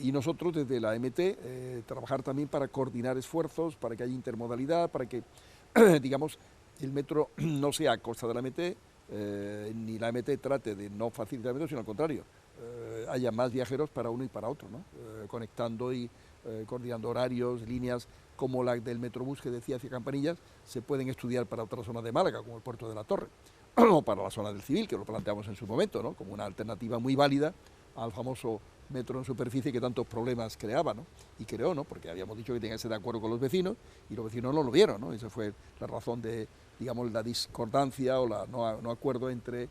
Y nosotros desde la MT trabajar también para coordinar esfuerzos, para que haya intermodalidad, para que, digamos, el metro no sea a costa de la MT, ni la MT trate de no facilitar el metro, sino al contrario, haya más viajeros para uno y para otro, ¿no? Conectando y coordinando horarios, líneas como la del Metrobús que decía hacia Campanillas, se pueden estudiar para otras zonas de Málaga, como el Puerto de la Torre, o para la zona del Civil, que lo planteamos en su momento, ¿no? Como una alternativa muy válida al famoso metro en superficie que tantos problemas creaba, ¿no? Y creó, ¿no? Porque habíamos dicho que tenía que ser de acuerdo con los vecinos y los vecinos no lo vieron, ¿no? Esa fue la razón de, digamos, la discordancia o la no acuerdo entre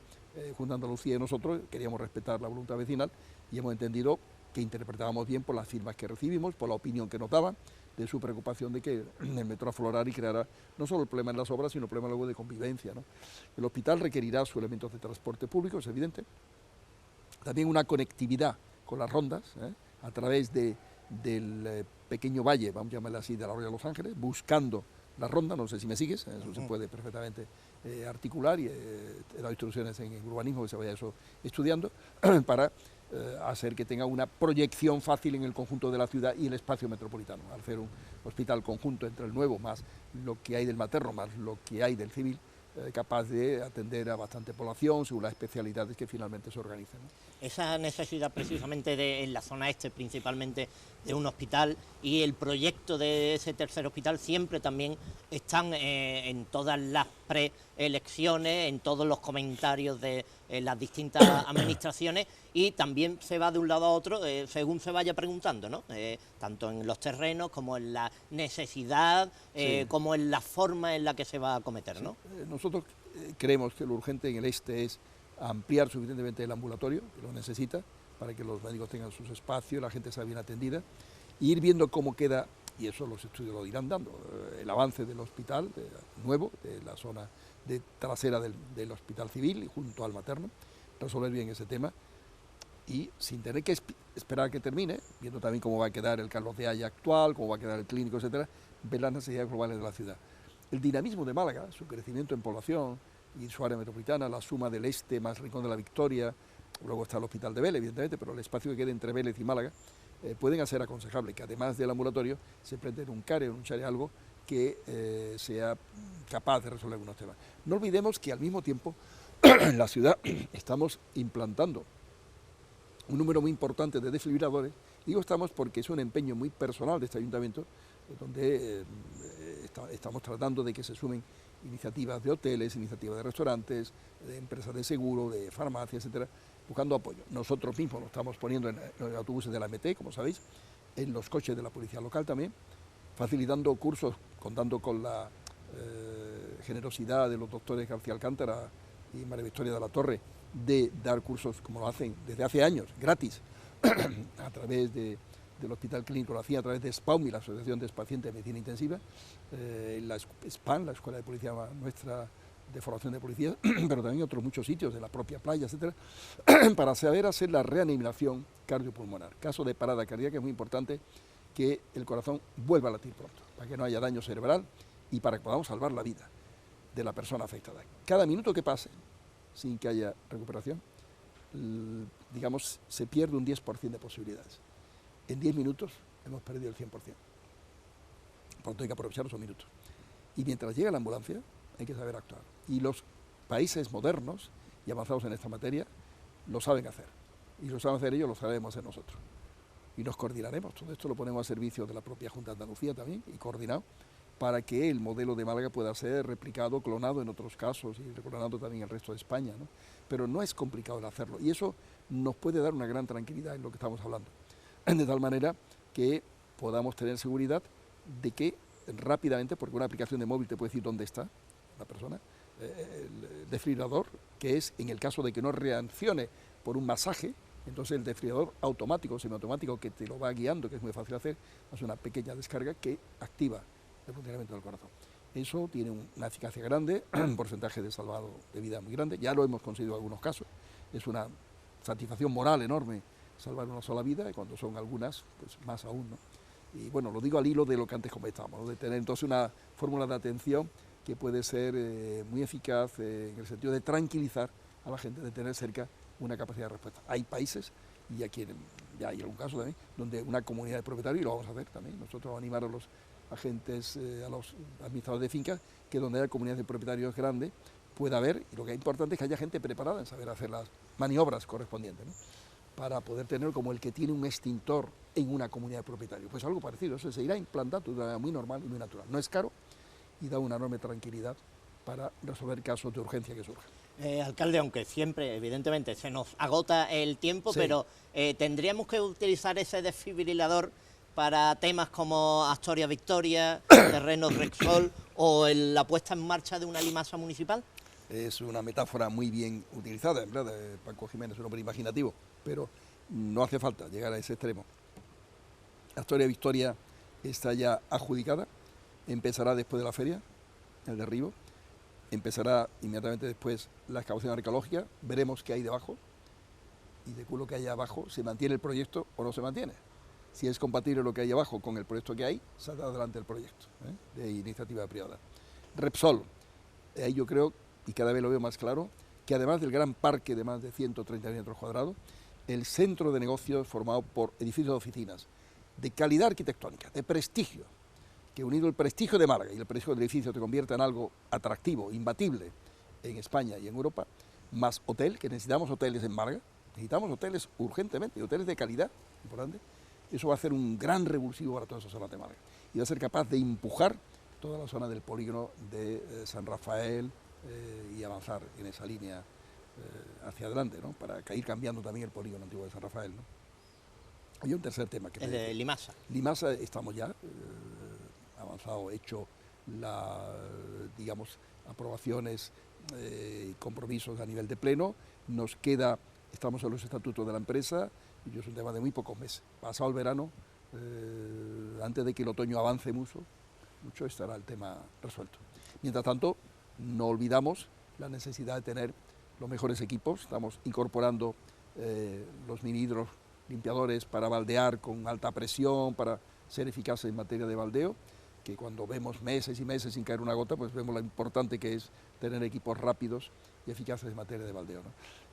Junta de Andalucía y nosotros. Queríamos respetar la voluntad vecinal y hemos entendido que interpretábamos bien por las firmas que recibimos, por la opinión que nos daban, de su preocupación de que el metro aflorara y creara no solo el problema en las obras, sino el problema luego de convivencia, ¿no? El hospital requerirá sus elementos de transporte público, es evidente, también una conectividad con las rondas, a través del pequeño valle, vamos a llamarle así, de la Arroyo de Los Ángeles, buscando la ronda, no sé si me sigues, eso se puede perfectamente articular, y he dado instrucciones en urbanismo que se vaya eso estudiando, para hacer que tenga una proyección fácil en el conjunto de la ciudad y el espacio metropolitano. Al ser un hospital conjunto entre el nuevo, más lo que hay del materno, más lo que hay del civil, capaz de atender a bastante población según las especialidades que finalmente se organicen, ¿no? Esa necesidad precisamente en la zona este principalmente de un hospital y el proyecto de ese tercer hospital siempre también están en todas las preelecciones, en todos los comentarios de las distintas administraciones, y también se va de un lado a otro según se vaya preguntando, ¿no? Tanto en los terrenos como en la necesidad, sí, como en la forma en la que se va a acometer, ¿no? Nosotros creemos que lo urgente en el este es ampliar suficientemente el ambulatorio, que lo necesita, para que los médicos tengan sus espacios, la gente sea bien atendida, e ir viendo cómo queda, y eso los estudios lo irán dando, el avance del hospital nuevo, de la zona trasera del Hospital Civil y junto al materno, resolver bien ese tema, y sin tener que esperar a que termine, viendo también cómo va a quedar el Carlos de Haya actual, cómo va a quedar el clínico, etcétera, ver las necesidades globales de la ciudad. El dinamismo de Málaga, su crecimiento en población y su área metropolitana, la suma del este más Rincón de la Victoria, luego está el Hospital de Vélez, evidentemente, pero el espacio que quede entre Vélez y Málaga, pueden hacer aconsejable que además del ambulatorio se prenda un CARE o un CHARE algo que sea capaz de resolver algunos temas. No olvidemos que al mismo tiempo en la ciudad estamos implantando un número muy importante de desfibriladores. Digo estamos porque es un empeño muy personal de este ayuntamiento, donde estamos tratando de que se sumen iniciativas de hoteles, iniciativas de restaurantes, de empresas de seguro, de farmacias, etcétera, buscando apoyo. Nosotros mismos lo estamos poniendo en los autobuses de la MT, como sabéis, en los coches de la policía local también, facilitando cursos, contando con la generosidad de los doctores García Alcántara y María Victoria de la Torre, de dar cursos como lo hacen desde hace años, gratis, a través del Hospital Clínico, lo hacía a través de SPAUMI, la Asociación de Pacientes de Medicina Intensiva, la SPAN, la Escuela de Policía nuestra de formación de policías, pero también otros muchos sitios, de la propia playa, etcétera, para saber hacer la reanimación cardiopulmonar. Caso de parada cardíaca es muy importante que el corazón vuelva a latir pronto, para que no haya daño cerebral y para que podamos salvar la vida de la persona afectada. Cada minuto que pase sin que haya recuperación, digamos, se pierde un 10% de posibilidades. En 10 minutos hemos perdido el 100%. Por lo tanto, hay que aprovechar esos minutos. Y mientras llega la ambulancia, hay que saber actuar. Y los países modernos y avanzados en esta materia lo saben hacer. Y lo saben hacer ellos, lo sabemos hacer nosotros. Y nos coordinaremos. Todo esto lo ponemos a servicio de la propia Junta de Andalucía también, y coordinado, para que el modelo de Málaga pueda ser replicado, clonado en otros casos y clonado también en el resto de España, ¿no? Pero no es complicado el hacerlo y eso nos puede dar una gran tranquilidad en lo que estamos hablando, de tal manera que podamos tener seguridad de que rápidamente, porque una aplicación de móvil te puede decir dónde está la persona, el desfibrilador, que es en el caso de que no reaccione por un masaje, entonces el desfibrilador automático, semiautomático, que te lo va guiando, que es muy fácil hacer, hace una pequeña descarga que activa el funcionamiento del corazón. Eso tiene una eficacia grande, un porcentaje de salvado de vida muy grande, ya lo hemos conseguido en algunos casos, es una satisfacción moral enorme salvar una sola vida, y cuando son algunas, pues más aún, ¿no? Y bueno, lo digo al hilo de lo que antes comentábamos, ¿no? De tener entonces una fórmula de atención que puede ser muy eficaz en el sentido de tranquilizar a la gente, de tener cerca una capacidad de respuesta. Hay países, y aquí ya hay algún caso también, donde una comunidad de propietarios, y lo vamos a hacer también, nosotros vamos a animar a los agentes, a los administradores de fincas, que donde haya comunidades de propietarios grandes, pueda haber, y lo que es importante es que haya gente preparada en saber hacer las maniobras correspondientes, ¿no? Para poder tener como el que tiene un extintor en una comunidad de propietarios. Pues algo parecido, eso se irá implantando de una manera muy normal y muy natural. No es caro y da una enorme tranquilidad para resolver casos de urgencia que surjan. Alcalde, aunque siempre, evidentemente, se nos agota el tiempo, sí, pero ¿tendríamos que utilizar ese desfibrilador para temas como Asturias Victoria, terrenos Rexol o la puesta en marcha de una limasa municipal? Es una metáfora muy bien utilizada, en verdad, de Paco Jiménez, un hombre imaginativo, pero no hace falta llegar a ese extremo. Asturias Victoria está ya adjudicada, empezará después de la feria, el derribo, empezará inmediatamente después la excavación arqueológica, veremos qué hay debajo, y de lo que hay abajo, ¿se mantiene el proyecto o no se mantiene? Si es compatible lo que hay abajo con el proyecto que hay, saldrá adelante el proyecto de iniciativa privada. Repsol, ahí yo creo, y cada vez lo veo más claro, que además del gran parque de más de 130 metros cuadrados, el centro de negocios formado por edificios de oficinas de calidad arquitectónica, de prestigio, que unido el prestigio de Málaga y el prestigio del edificio te convierta en algo atractivo, imbatible en España y en Europa, más hotel, que necesitamos hoteles en Málaga, necesitamos hoteles urgentemente, hoteles de calidad, importante. Eso va a hacer un gran revulsivo para toda esa zona de Málaga y va a ser capaz de empujar toda la zona del polígono de San Rafael y avanzar en esa línea hacia adelante, ¿no? Para ir cambiando también el polígono antiguo de San Rafael, ¿no? Hay un tercer tema que el de Limasa. Limasa estamos ya avanzado, hecho digamos, aprobaciones y compromisos a nivel de pleno. Nos queda, estamos en los estatutos de la empresa, y es un tema de muy pocos meses. Pasado el verano, antes de que el otoño avance mucho estará el tema resuelto. Mientras tanto, no olvidamos la necesidad de tener los mejores equipos. Estamos incorporando los mini hidros limpiadores para baldear con alta presión, para ser eficaces en materia de baldeo, que cuando vemos meses y meses sin caer una gota, pues vemos lo importante que es tener equipos rápidos y eficaces en materia de baldeo, ¿no?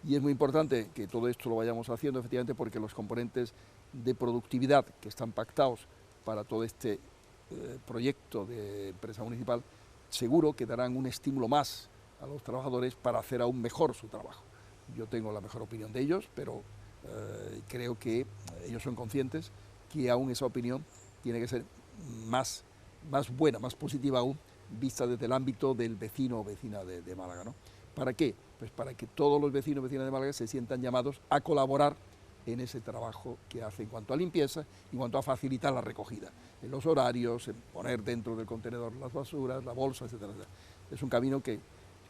Y es muy importante que todo esto lo vayamos haciendo, efectivamente, porque los componentes de productividad que están pactados para todo este proyecto de empresa municipal, seguro que darán un estímulo más a los trabajadores para hacer aún mejor su trabajo. Yo tengo la mejor opinión de ellos, pero creo que ellos son conscientes que aún esa opinión tiene que ser más buena, más positiva aún, vista desde el ámbito del vecino o vecina de Málaga, ¿no? ¿Para qué? Pues para que todos los vecinos o vecinas de Málaga se sientan llamados a colaborar en ese trabajo que hace en cuanto a limpieza, en cuanto a facilitar la recogida, en los horarios, en poner dentro del contenedor las basuras, la bolsa, etcétera, etcétera. Es un camino que,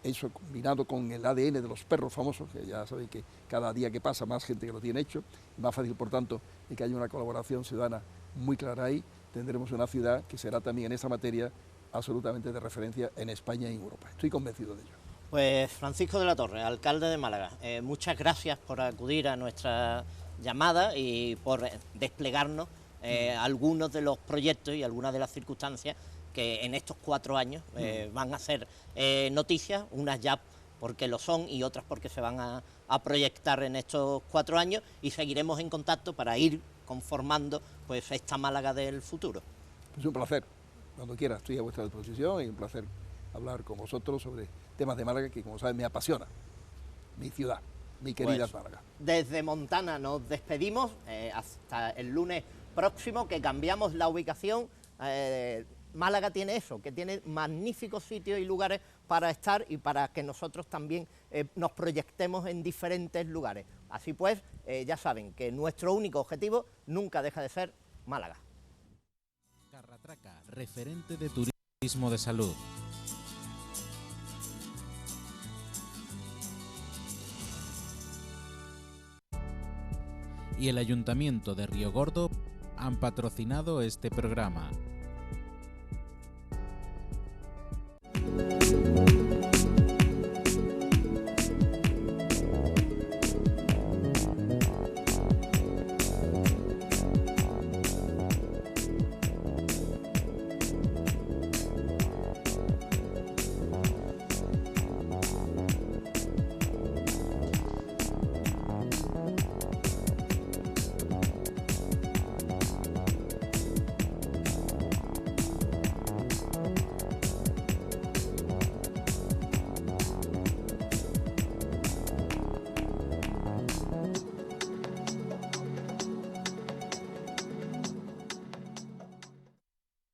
eso combinado con el ADN de los perros famosos, que ya saben que cada día que pasa más gente que lo tiene hecho, más fácil, por tanto, de que haya una colaboración ciudadana muy clara ahí, tendremos una ciudad que será también en esa materia absolutamente de referencia en España y en Europa. Estoy convencido de ello. Pues Francisco de la Torre, alcalde de Málaga, muchas gracias por acudir a nuestra llamada y por desplegarnos algunos de los proyectos y algunas de las circunstancias que en estos 4 años van a ser noticias, unas ya porque lo son y otras porque se van a proyectar en estos 4 años, y seguiremos en contacto para ir conformando pues esta Málaga del futuro. Es un placer, cuando quiera estoy a vuestra disposición, y un placer hablar con vosotros sobre temas de Málaga que, como saben, me apasiona, mi ciudad, mi querida Málaga. Desde Montana nos despedimos hasta el lunes próximo, que cambiamos la ubicación Málaga tiene eso, que tiene magníficos sitios y lugares para estar y para que nosotros también nos proyectemos en diferentes lugares. Así pues, ya saben que nuestro único objetivo nunca deja de ser Málaga. Carratraca, referente de turismo de salud. Y el Ayuntamiento de Río Gordo han patrocinado este programa.